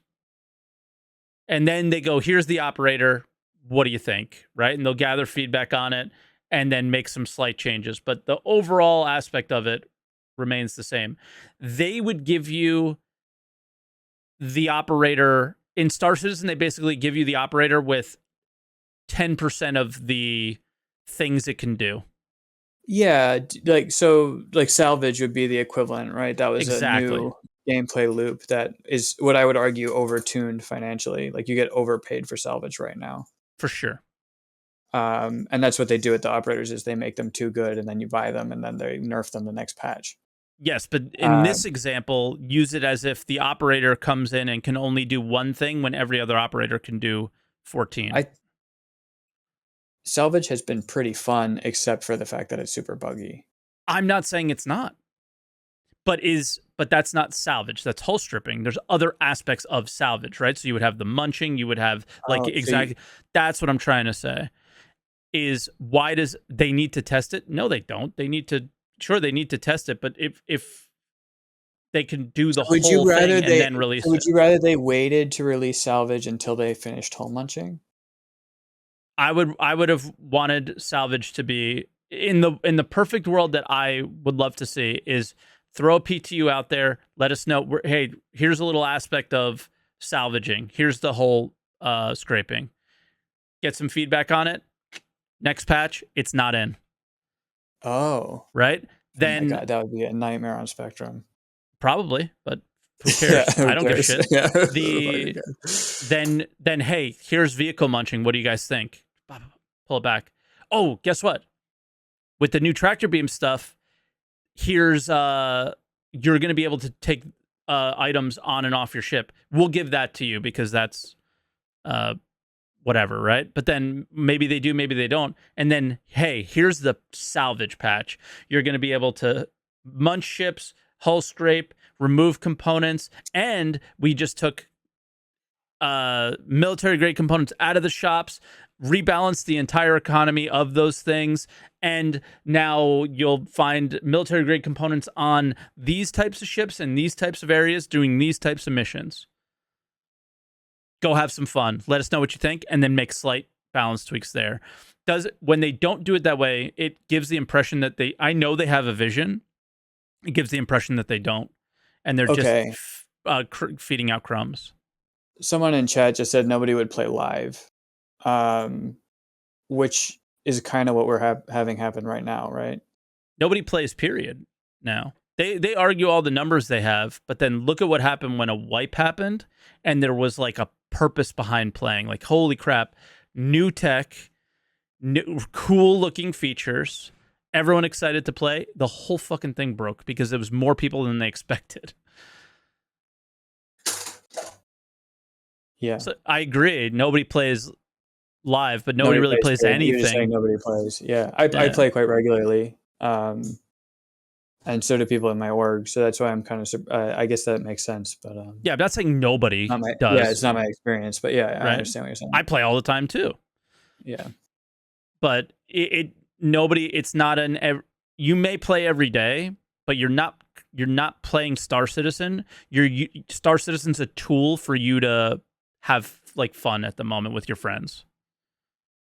And then they go, here's the operator. What do you think? Right? And they'll gather feedback on it and then make some slight changes. But the overall aspect of it remains the same. They would give you the operator in Star Citizen. They basically give you the operator with 10% of the things it can do. Yeah, like salvage would be the equivalent, right? That was Exactly. a new gameplay loop that is what I would argue overtuned financially. Like you get overpaid for salvage right now. For sure. And that's what they do with the operators is they make them too good and then you buy them and then they nerf them the next patch. Yes, but in this example, use it as if the operator comes in and can only do one thing when every other operator can do 14. Salvage has been pretty fun, except for the fact that it's super buggy. I'm not saying it's not. But that's not salvage. That's hull stripping. There's other aspects of salvage, right? So you would have the munching, you would have exactly. That's what I'm trying to say. Is why does they need to test it? No, they don't. They need to test it, but if they can do the whole thing and then release it. Would you rather they waited to release salvage until they finished hull munching? I would have wanted salvage to be in the perfect world that I would love to see is throw a PTU out there, let us know, hey, here's a little aspect of salvaging. Here's the whole scraping. Get some feedback on it. Next patch, it's not in. Oh. Right? Then God, that would be a nightmare on Spectrum. Probably, but who cares? I don't give a shit. Yeah. Then hey, here's vehicle munching. What do you guys think? Pull it back. Oh, guess what? With the new tractor beam stuff, here's you're going to be able to take items on and off your ship. We'll give that to you because that's whatever, right? But then maybe they do, maybe they don't. And then, hey, here's the salvage patch. You're going to be able to munch ships, hull scrape, remove components, and we just took military grade components out of the shops, rebalance the entire economy of those things, and now you'll find military grade components on these types of ships and these types of areas doing these types of missions. Go have some fun. Let us know what you think, and then make slight balance tweaks there. When they don't do it that way, it gives the impression that I know they have a vision. It gives the impression that they don't, and they're just feeding out crumbs. Someone in chat just said nobody would play live, which is kind of what we're having happen right now, right? Nobody plays, period, now. They argue all the numbers they have, but then look at what happened when a wipe happened, and there was like a purpose behind playing. Like, holy crap, new tech, new, cool-looking features, everyone excited to play. The whole fucking thing broke because there was more people than they expected. Yeah, so I agree. Nobody plays live, but nobody really plays anything. You're just saying nobody plays. Yeah, I play quite regularly, and so do people in my org. So that's why I'm kind of. I guess that makes sense. But yeah, I'm not saying nobody does. Yeah, it's not my experience, but yeah, I understand what you're saying. I play all the time too. Yeah, but nobody. It's not you may play every day, but you're not playing Star Citizen. Star Citizen's a tool for you to have like fun at the moment with your friends.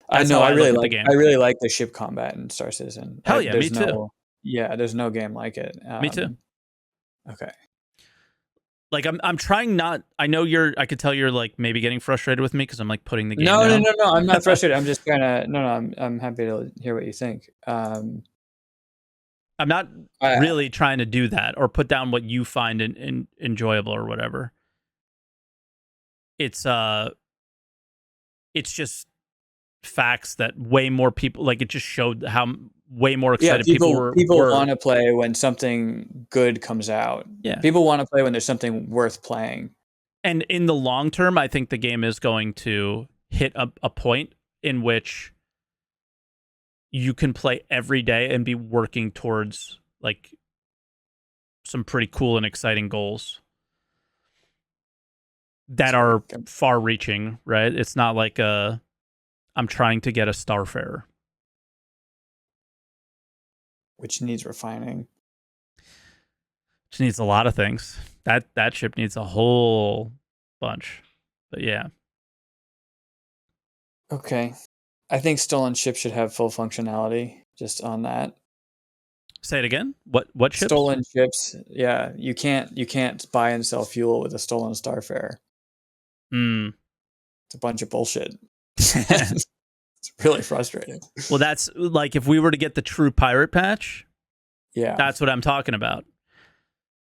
I That's know. how I I really look at the like. game. I really like the ship combat in Star Citizen. Hell yeah, me There's too. no. Yeah, there's no game like it. Me too. Okay. Like I'm trying not. I know I could tell you're like maybe getting frustrated with me because I'm like putting the game No, down. no. I'm not frustrated. I'm just kind of no. I'm happy to hear what you think. I'm not really trying to do that or put down what you find enjoyable or whatever. It's just facts that way more people, like, it just showed how way more excited people were. Want to play when something good comes out. Yeah, people want to play when there's something worth playing. And in the long term, I think the game is going to hit a point in which you can play every day and be working towards like some pretty cool and exciting goals that are far reaching, right? It's not like I'm trying to get a Starfarer, which needs refining. Which needs a lot of things. That ship needs a whole bunch. But yeah. Okay. I think stolen ships should have full functionality just on that. Say it again. What ships? Stolen ships. Yeah, you can't buy and sell fuel with a stolen Starfarer. It's a bunch of bullshit. It's really frustrating. Well, that's like if we were to get the true pirate patch. Yeah. That's what I'm talking about.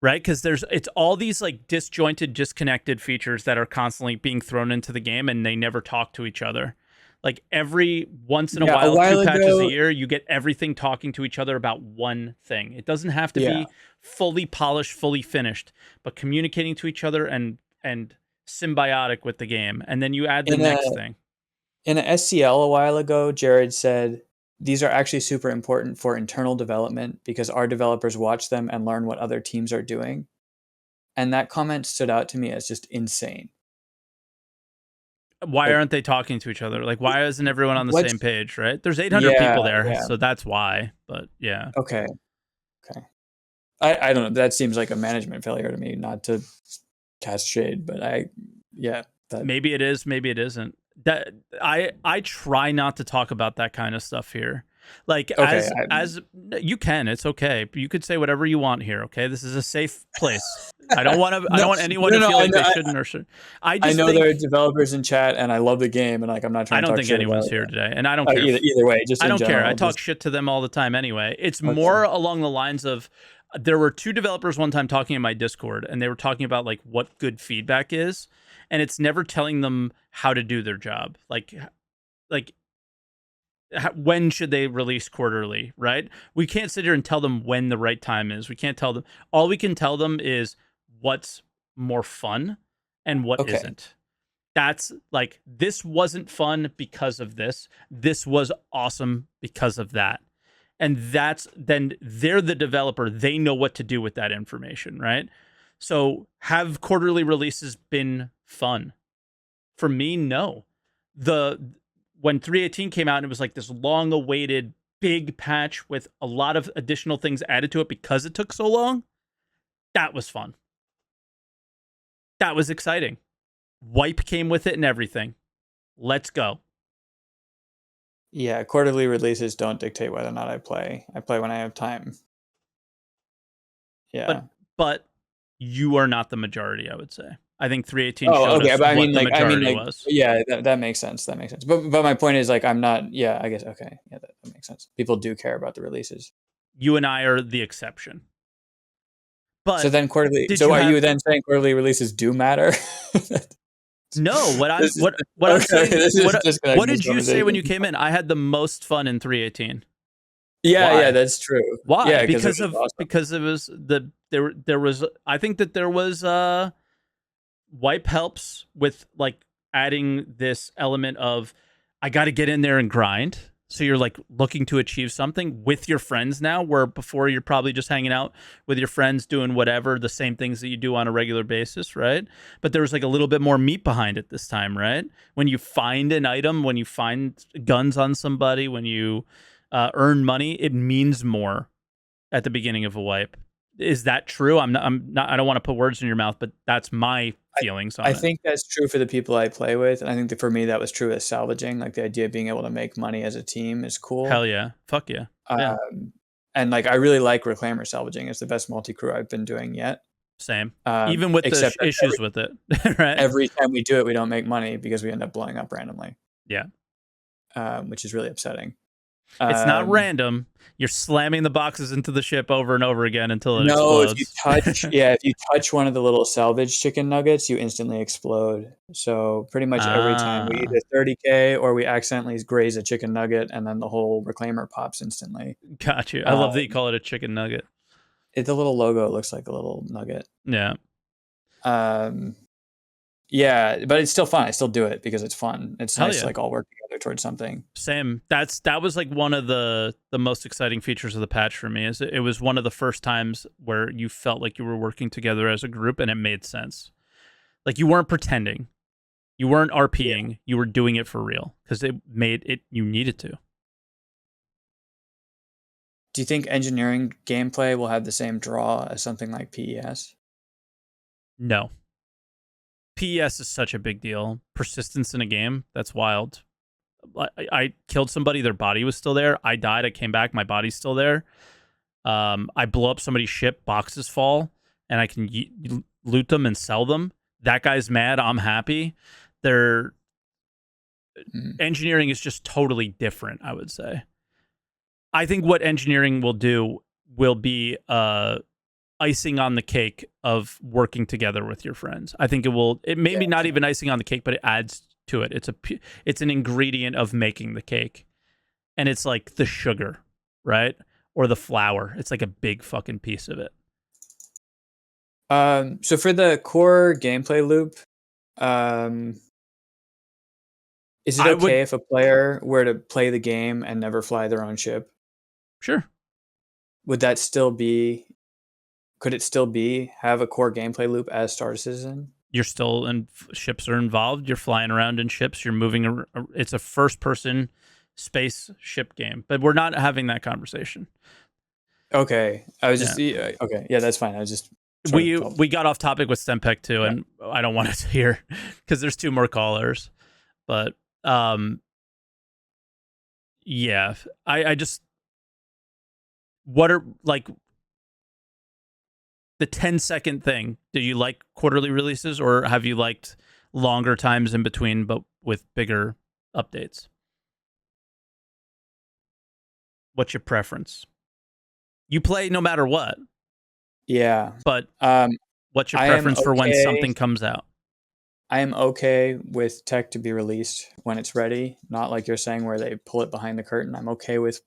Right? Because it's all these like disjointed, disconnected features that are constantly being thrown into the game and they never talk to each other. Like every once in a while, 2 patches a year, you get everything talking to each other about one thing. It doesn't have to be fully polished, fully finished, but communicating to each other and symbiotic with the game. And then you add the next thing. In an SCL a while ago, Jared said, these are actually super important for internal development because our developers watch them and learn what other teams are doing. And that comment stood out to me as just insane. Why aren't they talking to each other? Like, why isn't everyone on the same page, right? There's 800 people there, so that's why. But yeah. Okay. I don't know. That seems like a management failure to me, not to cast shade, but maybe it is, maybe it isn't. That I try not to talk about that kind of stuff here. Like as you can, it's okay. You could say whatever you want here. Okay, this is a safe place. I don't want to. I don't want anyone to feel like they shouldn't or should. I know there are developers in chat, and I love the game, and like I'm not trying. I don't think anyone's here today, and I don't care either way. Just I don't care. I talk shit to them all the time anyway. It's more along the lines of there were 2 developers one time talking in my Discord, and they were talking about like what good feedback is, and it's never telling them how to do their job. Like when should they release quarterly, right? We can't sit here and tell them when the right time is. We can't tell them. All we can tell them is what's more fun and what isn't. That's like, this wasn't fun because of this. This was awesome because of that. And then they're the developer. They know what to do with that information, right? So have quarterly releases been fun? For me, no. When 3.18 came out and it was like this long-awaited big patch with a lot of additional things added to it because it took so long, that was fun. That was exciting. Wipe came with it and everything. Let's go. Yeah, quarterly releases don't dictate whether or not I play. I play when I have time. Yeah. But you are not the majority, I would say. I think 3.18 showed us what the majority was. Yeah, that makes sense. That makes sense. But my point is, like, I'm not. Yeah, I guess. Okay. Yeah, that makes sense. People do care about the releases. You and I are the exception. But so then quarterly. So are you then saying quarterly releases do matter? No. I'm saying. What did you say when you came in? I had the most fun in 3.18. Yeah, that's true. Why? Yeah, because it was there was I think that there was wipe helps with like adding this element of I got to get in there and grind. So you're like looking to achieve something with your friends now, where before you're probably just hanging out with your friends doing whatever, the same things that you do on a regular basis, right? But there was like a little bit more meat behind it this time, right? When you find an item, when you find guns on somebody, when you earn money, it means more at the beginning of a wipe. is that true? I'm not. I don't want to put words in your mouth, but that's my feelings on I it. think that's true for the people I play with, and I think that for me that was true with salvaging. Like the idea of being able to make money as a team is cool. Hell yeah, fuck yeah, yeah. And like I really like Reclaimer salvaging. It's the best multi-crew I've been doing yet. Same. Even with the issues with it, right? Every time we do it, we don't make money because we end up blowing up randomly. Yeah. Which is really upsetting. It's not random. You're slamming the boxes into the ship over and over again until it explodes. If you touch one of the little salvage chicken nuggets, you instantly explode. So pretty much every time we either 30k or we accidentally graze a chicken nugget, and then the whole reclaimer pops instantly. Got you. I love that you call it a chicken nugget. The little logo looks like a little nugget. Yeah. Yeah, but it's still fun. I still do it because it's fun. It's nice to like all work together towards something. Same. That was like one of the most exciting features of the patch for me. Is it was one of the first times where you felt like you were working together as a group and it made sense. Like you weren't pretending. You weren't RPing. Yeah. You were doing it for real because it made it you needed to. Do you think engineering gameplay will have the same draw as something like PES? No. PES is such a big deal. Persistence in a game, that's wild. I killed somebody, their body was still there. I died, I came back, my body's still there. I blow up somebody's ship, boxes fall, and I can loot them and sell them. That guy's mad, I'm happy. Engineering is just totally different, I would say. I think what engineering will do will be icing on the cake of working together with your friends. I think it may be not even icing on the cake, but it adds to it. It's an ingredient of making the cake. And it's like the sugar, right? Or the flour. It's like a big fucking piece of it. So for the core gameplay loop, is it okay if a player were to play the game and never fly their own ship? Sure. Would that still be... Could it still have a core gameplay loop as Star Citizen? You're still in ships are involved. You're flying around in ships. You're moving. It's a first-person space ship game, but we're not having that conversation. Okay, I was just okay. Yeah, that's fine. I was just we got off topic with StemPec too, and I don't want to hear because there's two more callers, but yeah, I just what are like. The 10-second thing, do you like quarterly releases or have you liked longer times in between but with bigger updates? What's your preference? You play no matter what. Yeah. But what's your preference for when something comes out? I am okay with tech to be released when it's ready, not like you're saying where they pull it behind the curtain. I'm okay with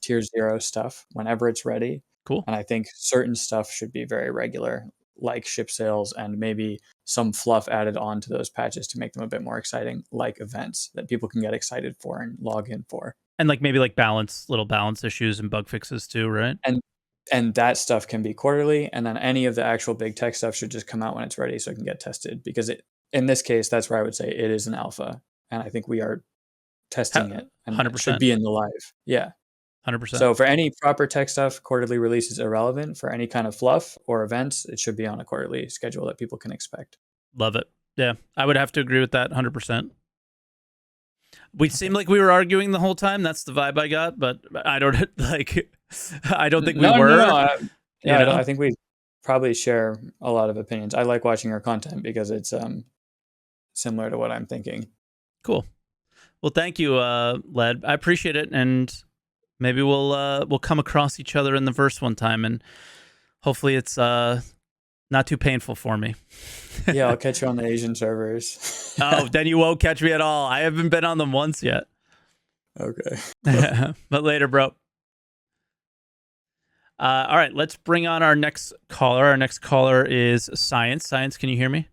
tier 0 stuff whenever it's ready. Cool. And I think certain stuff should be very regular, like ship sales and maybe some fluff added on to those patches to make them a bit more exciting, like events that people can get excited for and log in for. And like maybe like little balance issues and bug fixes too, right? And that stuff can be quarterly, and then any of the actual big tech stuff should just come out when it's ready so it can get tested. Because in this case, that's where I would say it is an alpha, and I think we are testing it, and 100%. It should be in the live. Yeah. 100%. So for any proper tech stuff, quarterly release is irrelevant. For any kind of fluff or events, it should be on a quarterly schedule that people can expect. Love it. Yeah, I would have to agree with that 100%. We seemed like we were arguing the whole time. That's the vibe I got, but I don't like. I don't think we were. No. I think we probably share a lot of opinions. I like watching your content because it's similar to what I'm thinking. Cool. Well, thank you, Led. I appreciate it, and maybe we'll come across each other in the verse one time, and hopefully it's not too painful for me. Yeah, I'll catch you on the Asian servers. Oh, then you won't catch me at all. I haven't been on them once yet. Okay. But later, bro. All right, let's bring on our next caller. Our next caller is Science. Science, can you hear me?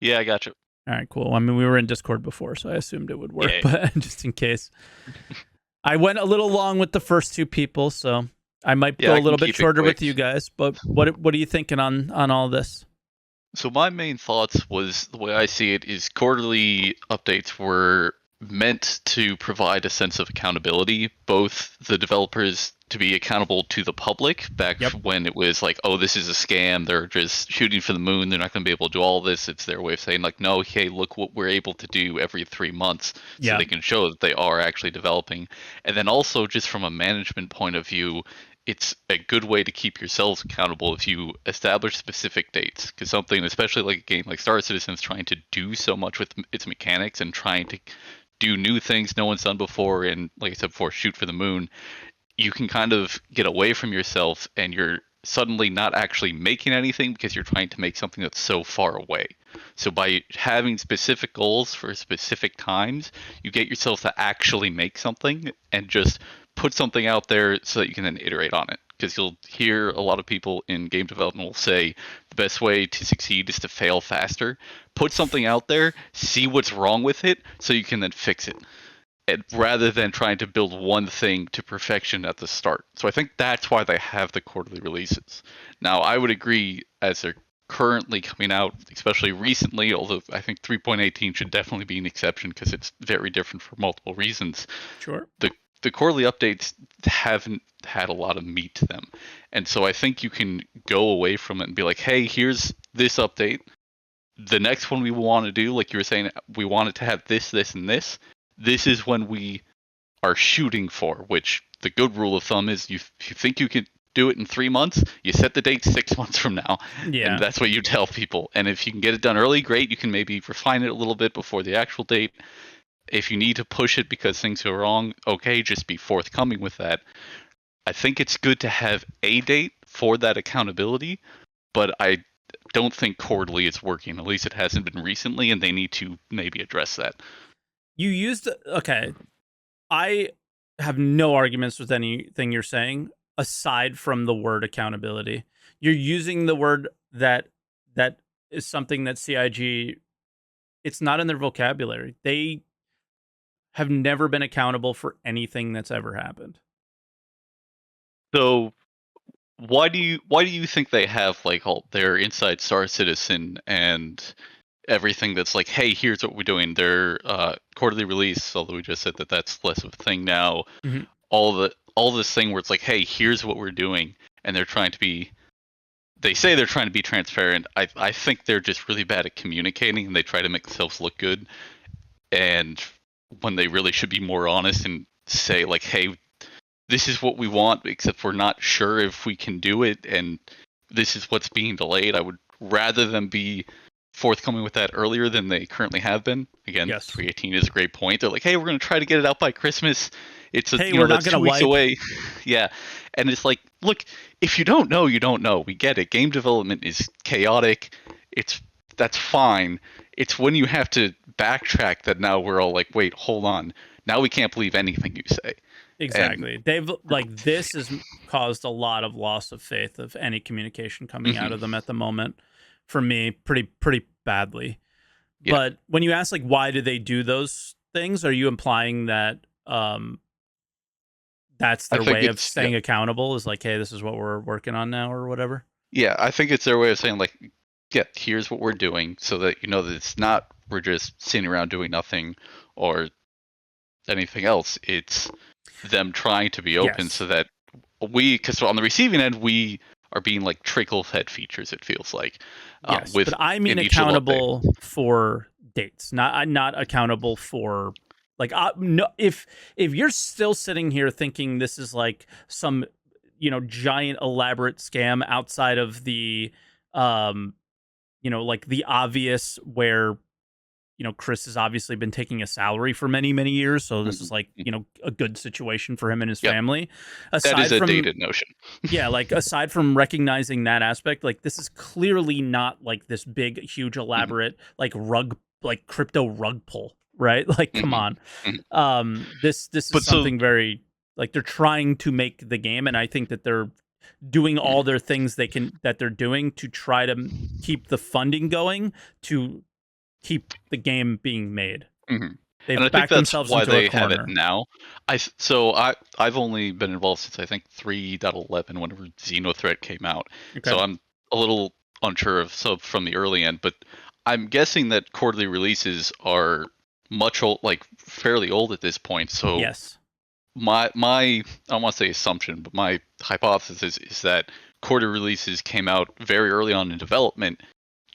Yeah, I got you. All right, cool. I mean, we were in Discord before, so I assumed it would work, but just in case. I went a little long with the first two people, so I might go a little bit shorter with you guys. But what are you thinking on all this? So my main thoughts was, the way I see it, is quarterly updates were meant to provide a sense of accountability. Both the developers to be accountable to the public back Yep. when it was like, oh, this is a scam. They're just shooting for the moon. They're not going to be able to do all this. It's their way of saying like, no, hey, look what we're able to do every 3 months, so Yeah. they can show that they are actually developing. And then also just from a management point of view, it's a good way to keep yourselves accountable if you establish specific dates. Because something, especially like a game like Star Citizen, is trying to do so much with its mechanics and trying to do new things no one's done before, and like I said before, shoot for the moon. You can kind of get away from yourself and you're suddenly not actually making anything because you're trying to make something that's so far away. So by having specific goals for specific times, you get yourself to actually make something and just put something out there so that you can then iterate on it. Because you'll hear a lot of people in game development will say the best way to succeed is to fail faster. Put something out there, see what's wrong with it, so you can then fix it, rather than trying to build one thing to perfection at the start. So I think that's why they have the quarterly releases. Now, I would agree, as they're currently coming out, especially recently, although I think 3.18 should definitely be an exception because it's very different for multiple reasons. Sure. The quarterly updates haven't had a lot of meat to them. And so I think you can go away from it and be like, hey, here's this update. The next one we want to do, like you were saying, we want it to have this, this, and this. This is when we are shooting for, which the good rule of thumb is if you think you can do it in 3 months, you set the date 6 months from now. Yeah. And that's what you tell people. And if you can get it done early, great. You can maybe refine it a little bit before the actual date. If you need to push it because things go wrong, okay, just be forthcoming with that. I think it's good to have a date for that accountability, but I don't think quarterly is working. At least it hasn't been recently, and they need to maybe address that. You used okay. I have no arguments with anything you're saying aside from the word accountability. You're using the word that is something that CIG, it's not in their vocabulary. They have never been accountable for anything that's ever happened. So why do you think they have like all their Inside Star Citizen and everything that's like, hey, here's what we're doing? Their quarterly release, although we just said that that's less of a thing now. Mhm. All this thing where it's like, hey, here's what we're doing, and they're trying to be. They say they're trying to be transparent. I think they're just really bad at communicating, and they try to make themselves look good. And when they really should be more honest and say like, hey, this is what we want, except we're not sure if we can do it, and this is what's being delayed. I would rather them be forthcoming with that earlier than they currently have been. Again, Yes. 318 is a great point. They're like, hey, we're going to try to get it out by Christmas. It's Hey, we're not that's gonna 2 weeks wipe. away. Yeah. And it's like, look, if you don't know, you don't know. We get it. Game development is chaotic. That's fine. It's when you have to backtrack that now we're all like, wait, hold on. Now we can't believe anything you say. Exactly. They've like this has caused a lot of loss of faith of any communication coming out of them at the moment. For me, pretty badly. Yeah. But when you ask like why do they do those things, are you implying that that's their think way of it's- staying accountable? Is like, hey, this is what we're working on now, or whatever. Yeah, I think it's their way of saying like, yeah, here's what we're doing, so that you know that it's not we're just sitting around doing nothing or anything else. It's them trying to be open Yes. so that because on the receiving end, we are being like trickle-fed features. It feels like, Yes, with but I mean in each little accountable for dates, not accountable for like no. If you're still sitting here thinking this is like some giant elaborate scam outside of the like the obvious where Chris has obviously been taking a salary for many years, so this is like a good situation for him and his Yep. family. that is a dated notion. Yeah, like aside from recognizing that aspect, like this is clearly not like this big, huge, elaborate like crypto rug pull, right? Like, come on. This is But something very like they're trying to make the game, and I think that they're doing all their things that they're doing to try to keep the funding going to keep the game being made. They've And I think backed that's themselves why into they a have corner. it now. I've only been involved since I think 3.11, whenever Xenothreat came out. Okay. So I'm a little unsure of from the early end, but I'm guessing that quarterly releases are fairly old at this point. So Yes. my I don't want to say assumption, but my hypothesis is that quarter releases came out very early on in development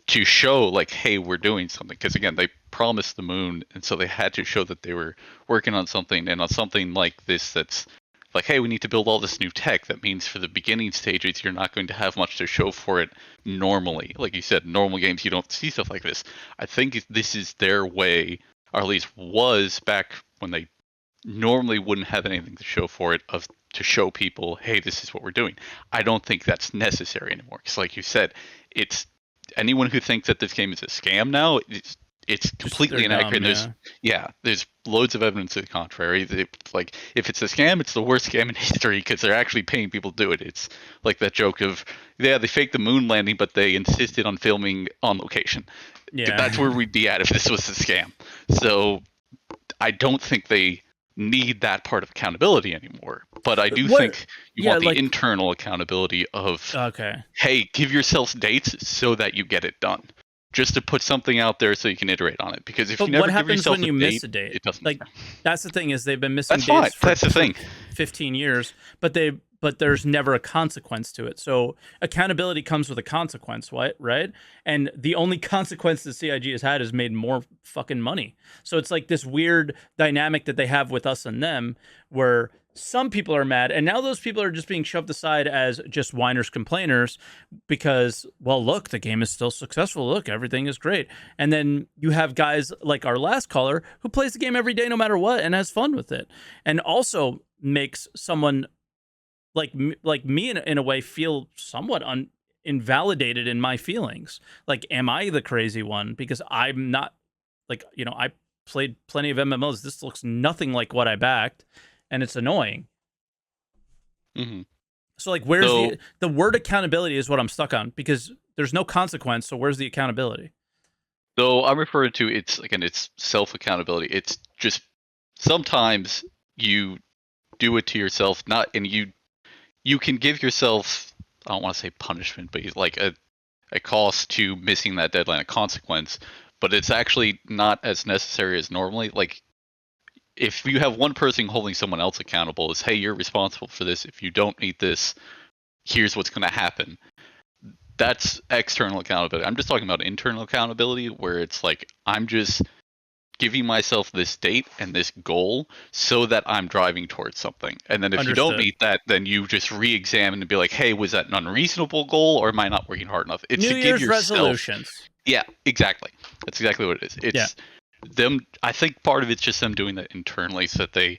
to show like, hey, we're doing something. Because again, they promised the moon, and so they had to show that they were working on something, and on something like this that's like, hey, we need to build all this new tech. That means for the beginning stages, you're not going to have much to show for it normally. Like you said, normal games, you don't see stuff like this. I think this is their way, or at least was back when they normally wouldn't have anything to show for it, of to show people, hey, this is what we're doing. I don't think that's necessary anymore. Because like you said, it's anyone who thinks that this game is a scam now, it's completely inaccurate. Dumb, There's loads of evidence to the contrary. Like, if it's a scam, it's the worst scam in history because they're actually paying people to do it. It's like that joke of, yeah, they faked the moon landing, but they insisted on filming on location. Yeah. That's where we'd be at if this was a scam. So I don't think they need that part of accountability anymore. But I do think you want the internal accountability of, hey, give yourselves dates so that you get it done. Just to put something out there so you can iterate on it. Because if you never give yourself when you miss a date? It doesn't like matter. That's the thing, is they've been missing That's dates fine. That's the thing. 15 years, but there's never a consequence to it. So accountability comes with a consequence, right? And the only consequence that CIG has had is made more fucking money. So it's like this weird dynamic that they have with us and them, where some people are mad, and now those people are just being shoved aside as just whiners, complainers, because, well, look, the game is still successful. Look, everything is great. And then you have guys like our last caller who plays the game every day no matter what and has fun with it, and also makes someone like me in a way feel somewhat invalidated in my feelings. Like, am I the crazy one? Because I'm not, like, I played plenty of MMOs. This looks nothing like what I backed. And it's annoying. Mm-hmm. So, like, where's the word accountability is what I'm stuck on, because there's no consequence. So where's the accountability? So I'm referring to, it's self accountability. It's just sometimes you do it to yourself, and you can give yourself, I don't want to say punishment, but like a cost to missing that deadline, a consequence. But it's actually not as necessary as normally. Like, if you have one person holding someone else accountable, is, hey, you're responsible for this. If you don't meet this, here's what's going to happen. That's external accountability. I'm just talking about internal accountability, where it's like, I'm just giving myself this date and this goal so that I'm driving towards something. And then if you don't meet that, then you just re-examine and be like, hey, was that an unreasonable goal, or am I not working hard enough? It's New to give Year's yourself resolutions. Yeah, exactly. That's exactly what it is. It's them. I think part of it's just them doing that internally so that they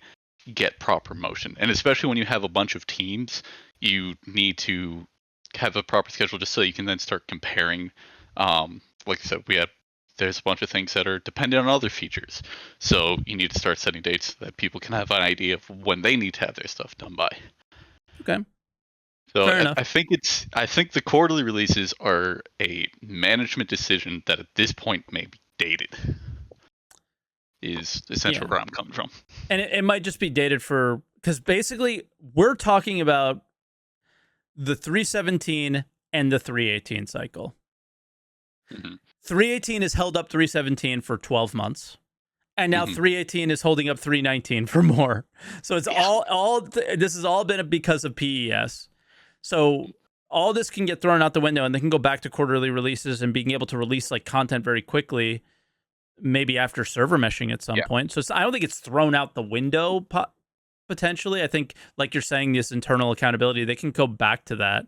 get proper motion. And especially when you have a bunch of teams, you need to have a proper schedule just so you can then start comparing. Like I said, there's a bunch of things that are dependent on other features. So you need to start setting dates so that people can have an idea of when they need to have their stuff done by. Okay. So I think the quarterly releases are a management decision that at this point may be dated. Is essentially where I'm coming from. And it might just be dated because basically we're talking about the 317 and the 318 cycle. Mm-hmm. 318 has held up 317 for 12 months. And now 318 is holding up 319 for more. So it's this has all been because of PES. So all this can get thrown out the window, and they can go back to quarterly releases and being able to release like content very quickly, maybe after server meshing at some point. So I don't think it's thrown out the window potentially. I think, like you're saying, this internal accountability, they can go back to that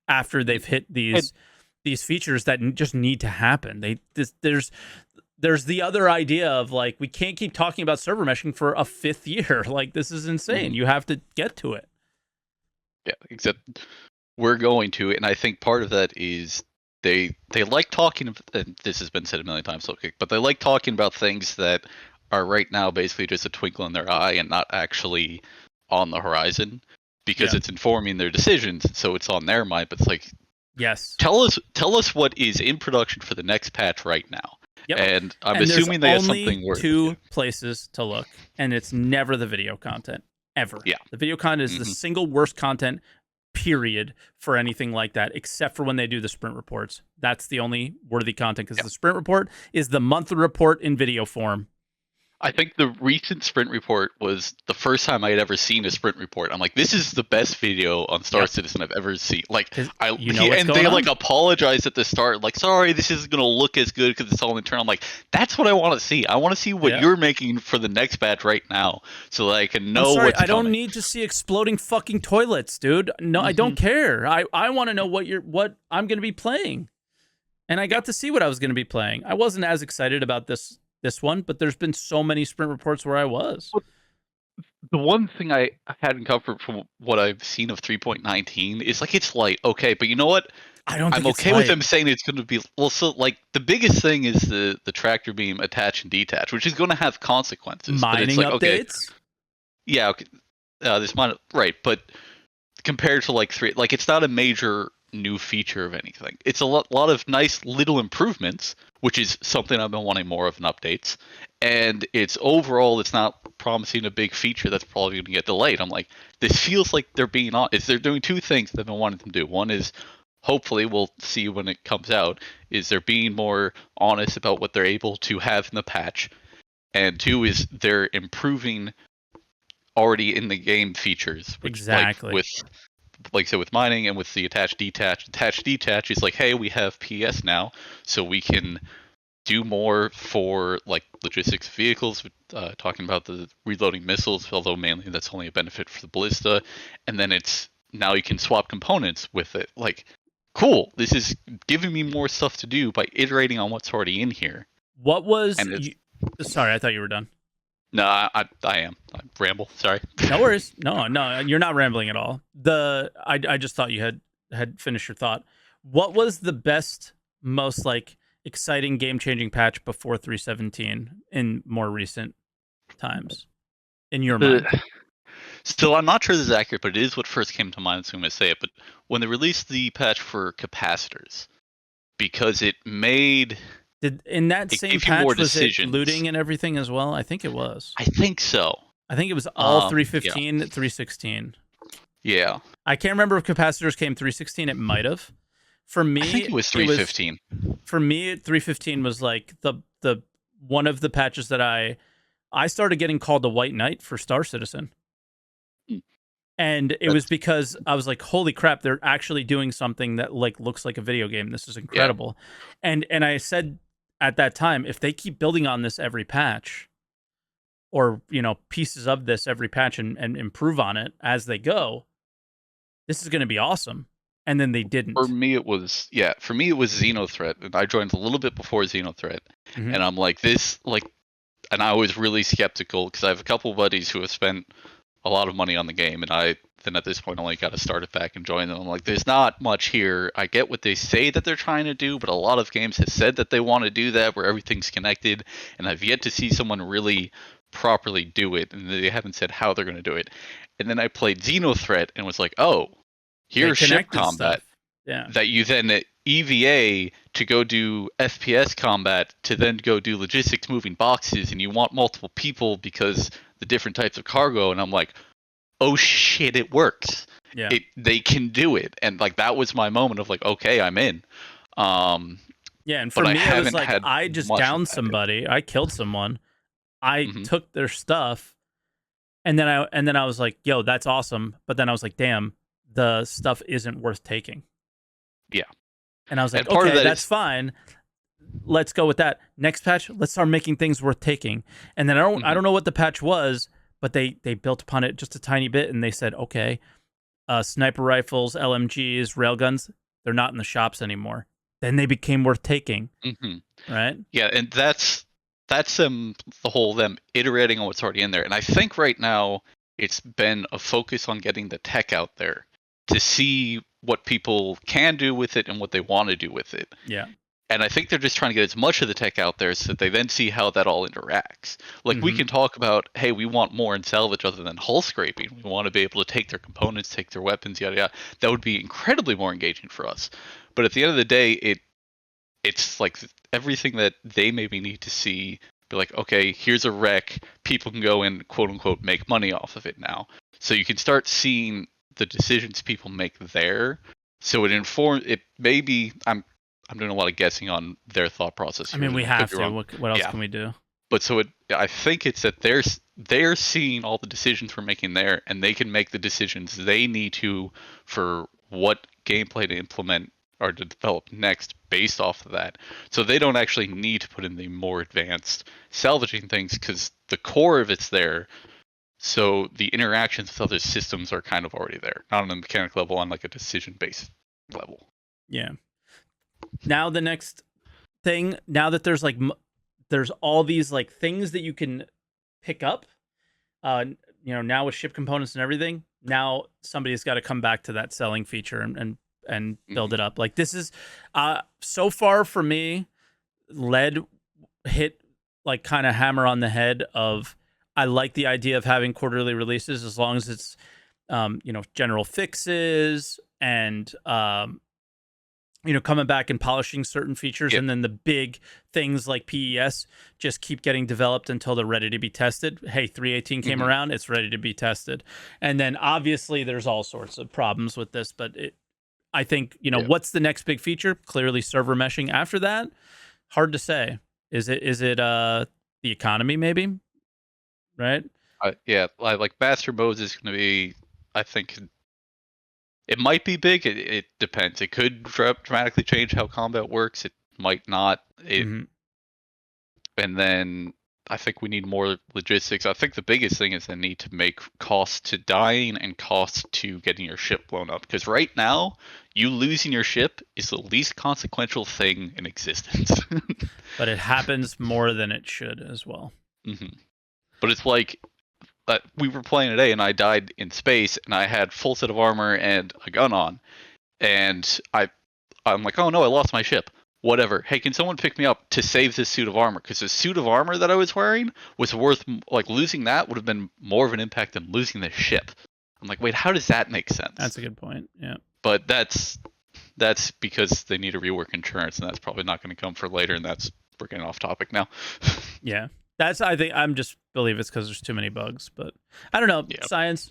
after they've hit these features that just need to happen. There's the other idea of, like, we can't keep talking about server meshing for a 5th year. Like, this is insane. You have to get to it. Yeah, except we're going to, and I think part of that is they like talking, and this has been said a million times, but they like talking about things that are right now basically just a twinkle in their eye and not actually on the horizon, because it's informing their decisions, so it's on their mind. But it's like, tell us what is in production for the next patch right now. Yep. And I'm assuming they have something worth. There's only 2 places to look, and it's never the video content, ever. Yeah. The video content is the single worst content, period, for anything like that, except for when they do the sprint reports. That's the only worthy content, because the sprint report is the monthly report in video form. I think the recent sprint report was the first time I had ever seen a sprint report. I'm like, this is the best video on Star Yep. Citizen I've ever seen. Like, 'Cause you know what's and going they on. like apologized at the start, like, sorry, this isn't gonna look as good because it's all internal. I'm like, that's what I want to see. I want to see what Yeah. you're making for the next batch right now, so that I can I'm know sorry, what's I don't coming. need to see exploding fucking toilets, dude. No, I don't care. I want to know what I'm going to be playing. And I got to see what I was going to be playing. I wasn't as excited about this one, but there's been so many sprint reports where I was. The one thing I had in comfort from what I've seen of 3.19 is like it's light, okay, but you know what? I don't think I'm it's okay with light. them saying it's going to be well. So like the biggest thing is the tractor beam attach and detach, which is going to have consequences. But it's Mining like okay, updates? yeah, okay, this mine right, but compared to like 3, like it's not a major new feature of anything. It's a lot of nice little improvements, which is something I've been wanting more of in updates. And it's overall, it's not promising a big feature that's probably going to get delayed. I'm like, this feels like they're being on. Is they're doing two things that I've been wanting them to do. One is hopefully we'll see when it comes out. Is they're being more honest about what they're able to have in the patch, and two is they're improving already in the game features, which Exactly. like I said, with mining and with the attach detach is like, hey, we have PS now, so we can do more for like logistics vehicles, talking about the reloading missiles, although mainly that's only a benefit for the ballista. And then it's now you can swap components with it. Like, cool, this is giving me more stuff to do by iterating on what's already in here. What was And it's sorry, I thought you were done. no, I am. I ramble. Sorry. No worries. No, you're not rambling at all. I just thought you had finished your thought. What was the best, most like exciting game-changing patch before 317 in more recent times in your mind? So I'm not sure this is accurate, but it is what first came to mind, so I'm going to say it. But when they released the patch for capacitors, because it made In that it same gave you more patch was it decisions. looting and everything as well? I think it was. I think so. I think it was all Yeah. 315, 316. Yeah. I can't remember if capacitors came 316. It might have. For me, I think it was 315. For me, 315 was like the one of the patches that I started getting called the White Knight for Star Citizen. And it was because I was like, holy crap, they're actually doing something that like looks like a video game. This is incredible. Yeah. And I said at that time, if they keep building on this every patch, or pieces of this every patch and improve on it as they go, this is going to be awesome. And then they didn't. For me, it was Xenothreat, and I joined a little bit before Xenothreat, and I'm like this, like, and I was really skeptical because I have a couple buddies who have spent a lot of money on the game, and I then at this point only got to start it back and join them. I'm like, there's not much here. I get what they say that they're trying to do, but a lot of games have said that they want to do that, where everything's connected, and I've yet to see someone really properly do it, and they haven't said how they're going to do it. And then I played Xenothreat and was like, oh, here's ship combat. Yeah. That you then EVA to go do FPS combat, to then go do logistics moving boxes, and you want multiple people because the different types of cargo. And I'm like, oh shit, it works. Yeah. They can do it. And like that was my moment of like, okay, I'm in. Yeah, and for me it was like I just downed somebody, I killed someone, I took their stuff, and then I was like, yo, that's awesome. But then I was like, damn, the stuff isn't worth taking. Yeah. And I was like, okay, that's fine. Let's go with that. Next patch, let's start making things worth taking. And then I don't know what the patch was, but they built upon it just a tiny bit, and they said, okay, sniper rifles, LMGs, railguns, they're not in the shops anymore. Then they became worth taking. Right? Yeah, and that's the whole them iterating on what's already in there. And I think right now it's been a focus on getting the tech out there to see what people can do with it and what they want to do with it. Yeah. And I think they're just trying to get as much of the tech out there so that they then see how that all interacts. Like we can talk about, hey, we want more in salvage other than hull scraping. We want to be able to take their components, take their weapons, yada yada. That would be incredibly more engaging for us. But at the end of the day, it's like everything that they maybe need to see, be like, okay, here's a wreck. People can go and quote unquote make money off of it now. So you can start seeing the decisions people make there. So it informs it. Maybe I'm doing a lot of guessing on their thought process here. I mean, we have to. What else can we do? But so I think it's that they're seeing all the decisions we're making there, and they can make the decisions they need to for what gameplay to implement or to develop next based off of that. So they don't actually need to put in the more advanced salvaging things because the core of it's there. So the interactions with other systems are kind of already there, not on a mechanic level, on like a decision-based level. Yeah. Now the next thing, now that there's like there's all these like things that you can pick up, now with ship components and everything, now somebody's got to come back to that selling feature and build it up. Like this is so far for me, lead hit like kind of hammer on the head of I like the idea of having quarterly releases as long as it's general fixes and coming back and polishing certain features. Yep. And then the big things like PES just keep getting developed until they're ready to be tested. Hey, 318 came around, it's ready to be tested. And then obviously there's all sorts of problems with this, but I think, what's the next big feature? Clearly server meshing. After that, hard to say. Is it the economy maybe? Right? Like Master Modes is going to be, I think, it might be big. It depends. It could dramatically change how combat works. It might not. And then I think we need more logistics. I think the biggest thing is the need to make cost to dying and cost to getting your ship blown up. Because right now, you losing your ship is the least consequential thing in existence. But it happens more than it should as well. But it's like, we were playing today and I died in space and I had full set of armor and a gun on. And I'm like, oh no, I lost my ship. Whatever. Hey, can someone pick me up to save this suit of armor? Because the suit of armor that I was wearing was worth, like, losing that would have been more of an impact than losing the ship. I'm like, wait, how does that make sense? That's a good point. Yeah. But that's because they need to rework insurance, and that's probably not going to come for later. And we're getting off topic now. Yeah. I think I'm just believe it's because there's too many bugs, but I don't know. Yep. Science,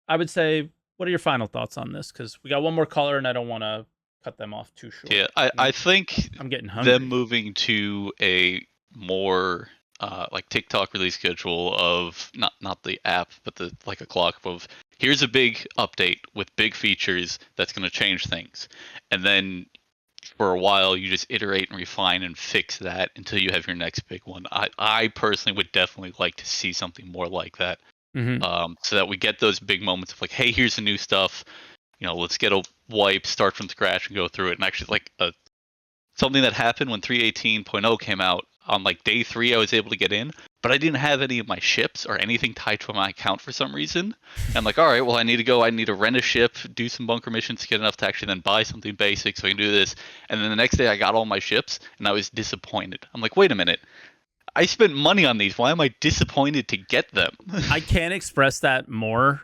I would say, what are your final thoughts on this? Because we got one more caller and I don't want to cut them off too short. Yeah, I think I'm getting hungry. Them moving to a more like TikTok release schedule of not the app, but like a clock of here's a big update with big features that's going to change things, and then for a while you just iterate and refine and fix that until you have your next big one. I personally would definitely like to see something more like that, so that we get those big moments of like, hey, here's the new stuff. Let's get a wipe, start from scratch, and go through it. And actually, like something that happened when 3.18.0 came out, on like day 3, I was able to get in, but I didn't have any of my ships or anything tied to my account for some reason. And I'm like, all right, well, I need to rent a ship, do some bunker missions to get enough to actually then buy something basic so I can do this. And then the next day I got all my ships and I was disappointed. I'm like, wait a minute. I spent money on these. Why am I disappointed to get them? I can't express that more.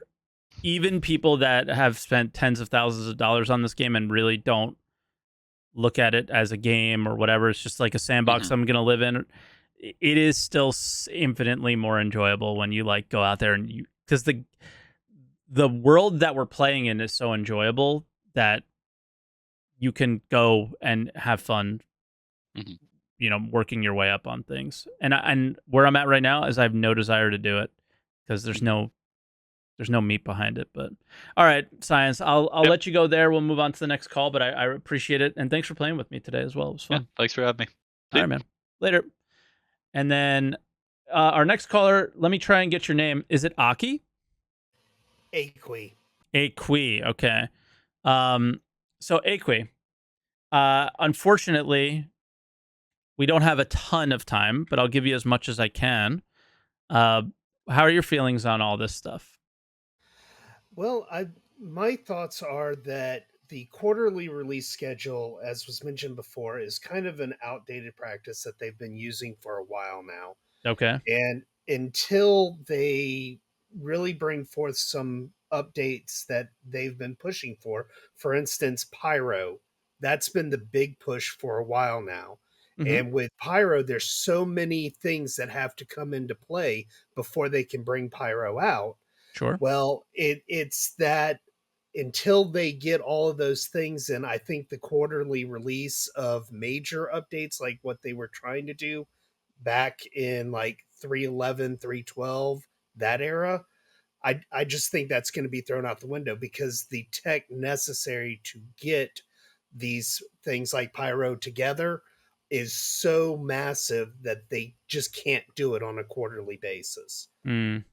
Even people that have spent tens of thousands of dollars on this game and really don't look at it as a game or whatever, it's just like a sandbox I'm going to live in. It is still infinitely more enjoyable when you like go out there and because the world that we're playing in is so enjoyable that you can go and have fun, working your way up on things. And where I'm at right now is I have no desire to do it because there's no meat behind it. But all right, Science, I'll let you go there. We'll move on to the next call, but I appreciate it. And thanks for playing with me today as well. It was fun. Yeah, thanks for having me. All right, man. Later. And then our next caller, let me try and get your name. Is it Aki? Aqui. Aqui. Okay. So Aqui, unfortunately, we don't have a ton of time, but I'll give you as much as I can. How are your feelings on all this stuff? Well, my thoughts are that the quarterly release schedule, as was mentioned before, is kind of an outdated practice that they've been using for a while now. Okay. And until they really bring forth some updates that they've been pushing for instance, Pyro, that's been the big push for a while now. And with Pyro, there's so many things that have to come into play before they can bring Pyro out. Sure. Well, it's that until they get all of those things, and I think the quarterly release of major updates like what they were trying to do, back in like 311, 312, that era, I just think that's going to be thrown out the window because the tech necessary to get these things like Pyro together is so massive that they just can't do it on a quarterly basis. Mm.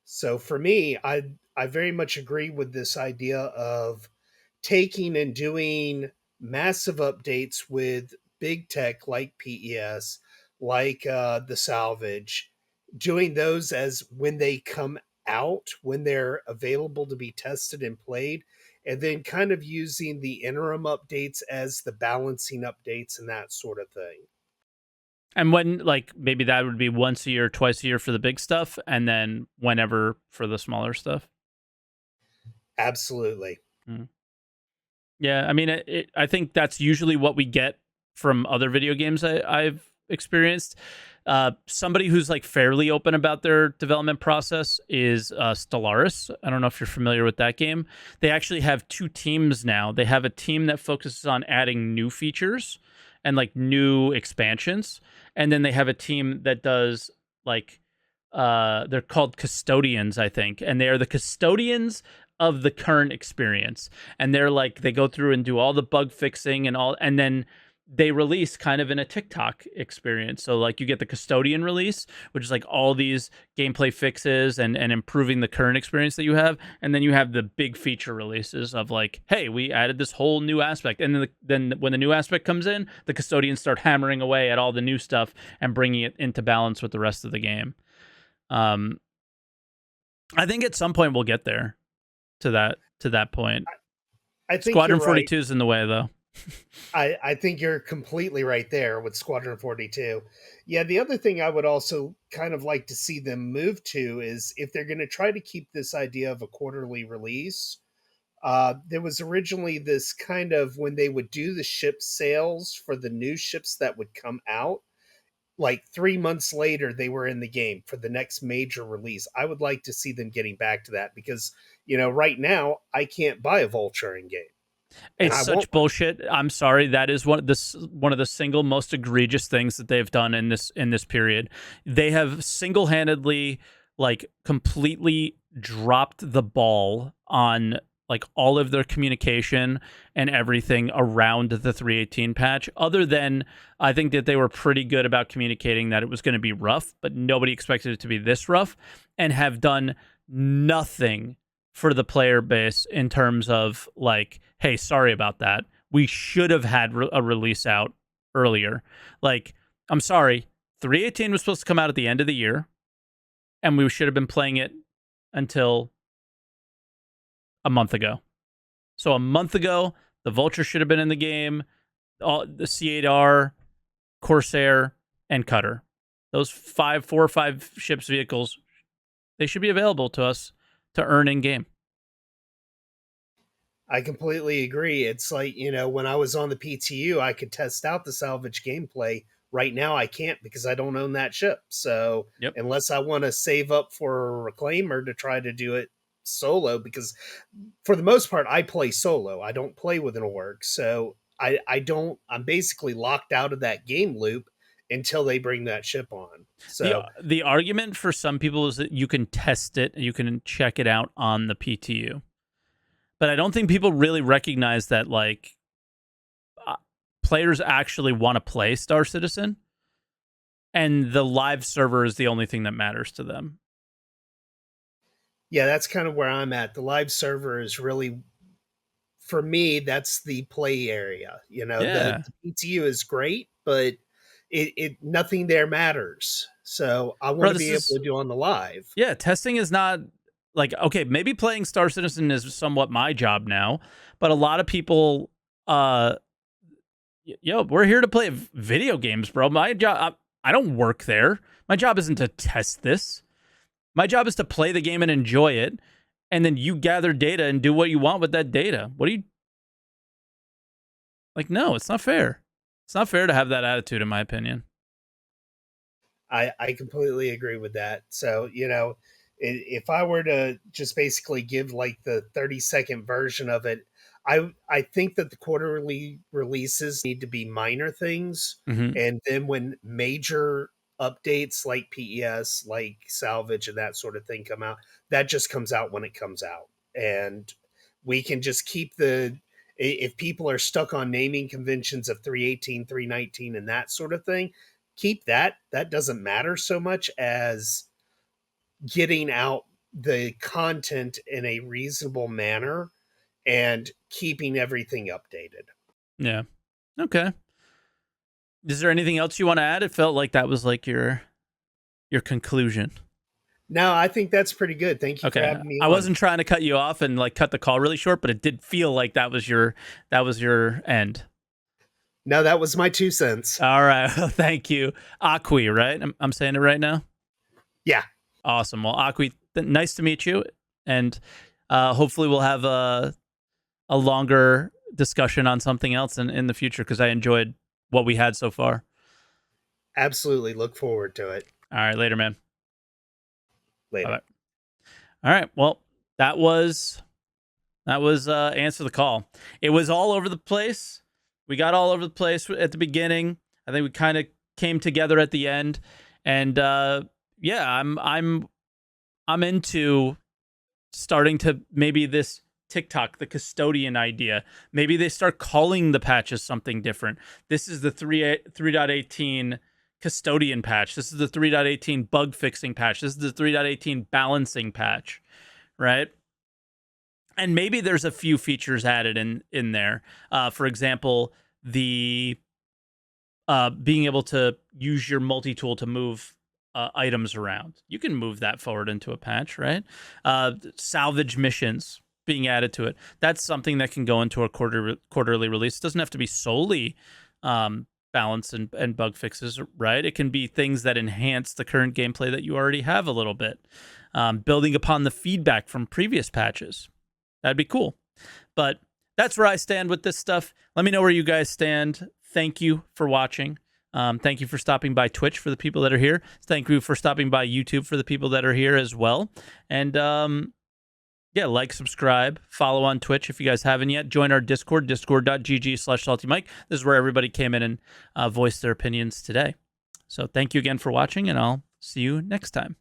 So for me, I very much agree with this idea of taking and doing massive updates with big tech like PES, like the salvage, doing those as when they come out, when they're available to be tested and played, and then kind of using the interim updates as the balancing updates and that sort of thing. And when, like, maybe that would be once a year, twice a year for the big stuff, and then whenever for the smaller stuff. Absolutely. Mm. Yeah, I mean, I think that's usually what we get from other video games I've experienced. Somebody who's like fairly open about their development process is Stellaris. I don't know if you're familiar with that game. They actually have two teams now. They have a team that focuses on adding new features and like new expansions, and then they have a team that does like they're called custodians, I think, and they are the custodians of the current experience. And they're like, they go through and do all the bug fixing and all, and then they release kind of in a TikTok experience. So like you get the custodian release, which is like all these gameplay fixes and improving the current experience that you have. And then you have the big feature releases of like, hey, we added this whole new aspect. And then when the new aspect comes in, the custodians start hammering away at all the new stuff and bringing it into balance with the rest of the game. I think at some point we'll get there to that point. I think Squadron you're 42 right. is in the way, though. I think you're completely right there with Squadron 42. Yeah, the other thing I would also kind of like to see them move to is if they're going to try to keep this idea of a quarterly release. There was originally this kind of when they would do the ship sales for the new ships that would come out, like 3 months later, they were in the game for the next major release. I would like to see them getting back to that because, right now I can't buy a Vulture in game. And It's I such won't. bullshit. I'm sorry. That is one of the single most egregious things that they've done in this period. They have single-handedly, like, completely dropped the ball on like all of their communication and everything around the 318 patch. Other than I think that they were pretty good about communicating that it was going to be rough, but nobody expected it to be this rough, and have done nothing for the player base in terms of like, hey, sorry about that. We should have had a release out earlier. Like, I'm sorry. 318 was supposed to come out at the end of the year, and we should have been playing it until a month ago. So a month ago, the Vulture should have been in the game. All the C8R, Corsair, and Cutter. Those 4 or 5 ships vehicles, they should be available to us to earn in game. I completely agree. It's like, when I was on the PTU, I could test out the salvage gameplay. Right now, I can't because I don't own that ship. So, Yep. unless I want to save up for a reclaimer to try to do it solo, because for the most part, I play solo. I don't play with an org. So, I'm basically locked out of that game loop until they bring that ship on. So, The argument for some people is that you can test it, you can check it out on the PTU. But I don't think people really recognize that, like, players actually want to play Star Citizen, and the live server is the only thing that matters to them. yeah, that's kind of where I'm at. The live server is really, for me, that's the play area. Yeah. The PTU is great, but it nothing there matters. So I want Bro, to be able to do on the live. Yeah, testing is not like, okay, maybe playing Star Citizen is somewhat my job now, but a lot of people, we're here to play video games, bro. My job, I don't work there. My job isn't to test this. My job is to play the game and enjoy it, and then you gather data and do what you want with that data. What do you like? No, it's not fair. It's not fair to have that attitude, in my opinion. I completely agree with that. So, if I were to just basically give like the 30-second version of it, I think that the quarterly releases need to be minor things. Mm-hmm. And then when major updates like PES, like Salvage, and that sort of thing come out, that just comes out when it comes out. And we can just keep if people are stuck on naming conventions of 318, 319, and that sort of thing, keep that. That doesn't matter so much as getting out the content in a reasonable manner and keeping everything updated. Yeah. Okay. Is there anything else you want to add? It felt like that was like your conclusion. No, I think that's pretty good. Thank you for having me on. I wasn't trying to cut you off and like cut the call really short, but it did feel like that was your end. No, that was my 2 cents. All right. Well, thank you. Akwi, right? I'm saying it right now? Yeah. Awesome. Well, Akwi, nice to meet you. And hopefully we'll have a longer discussion on something else in the future, because I enjoyed what we had so far. Absolutely. Look forward to it. All right. Later, man. Later. Bye-bye. All right. Well, that was Answer the Call. It was all over the place. We got all over the place at the beginning. I think we kind of came together at the end. And yeah, I'm into starting to maybe this TikTok, the custodian idea. Maybe they start calling the patches something different. This is the 3.18 custodian patch. This is the 3.18 bug fixing patch. This is the 3.18 balancing patch, right? And maybe there's a few features added in there. For example, the being able to use your multi-tool to move items around. You can move that forward into a patch, right? Salvage missions being added to it. That's something that can go into a quarterly release. It doesn't have to be solely balance and bug fixes, right? It can be things that enhance the current gameplay that you already have a little bit. Building upon the feedback from previous patches. That'd be cool. But that's where I stand with this stuff. Let me know where you guys stand. Thank you for watching. Thank you for stopping by Twitch for the people that are here. Thank you for stopping by YouTube for the people that are here as well. And yeah, like, subscribe, follow on Twitch if you guys haven't yet. Join our Discord, discord.gg/SaltEMike. This is where everybody came in and voiced their opinions today. So thank you again for watching, and I'll see you next time.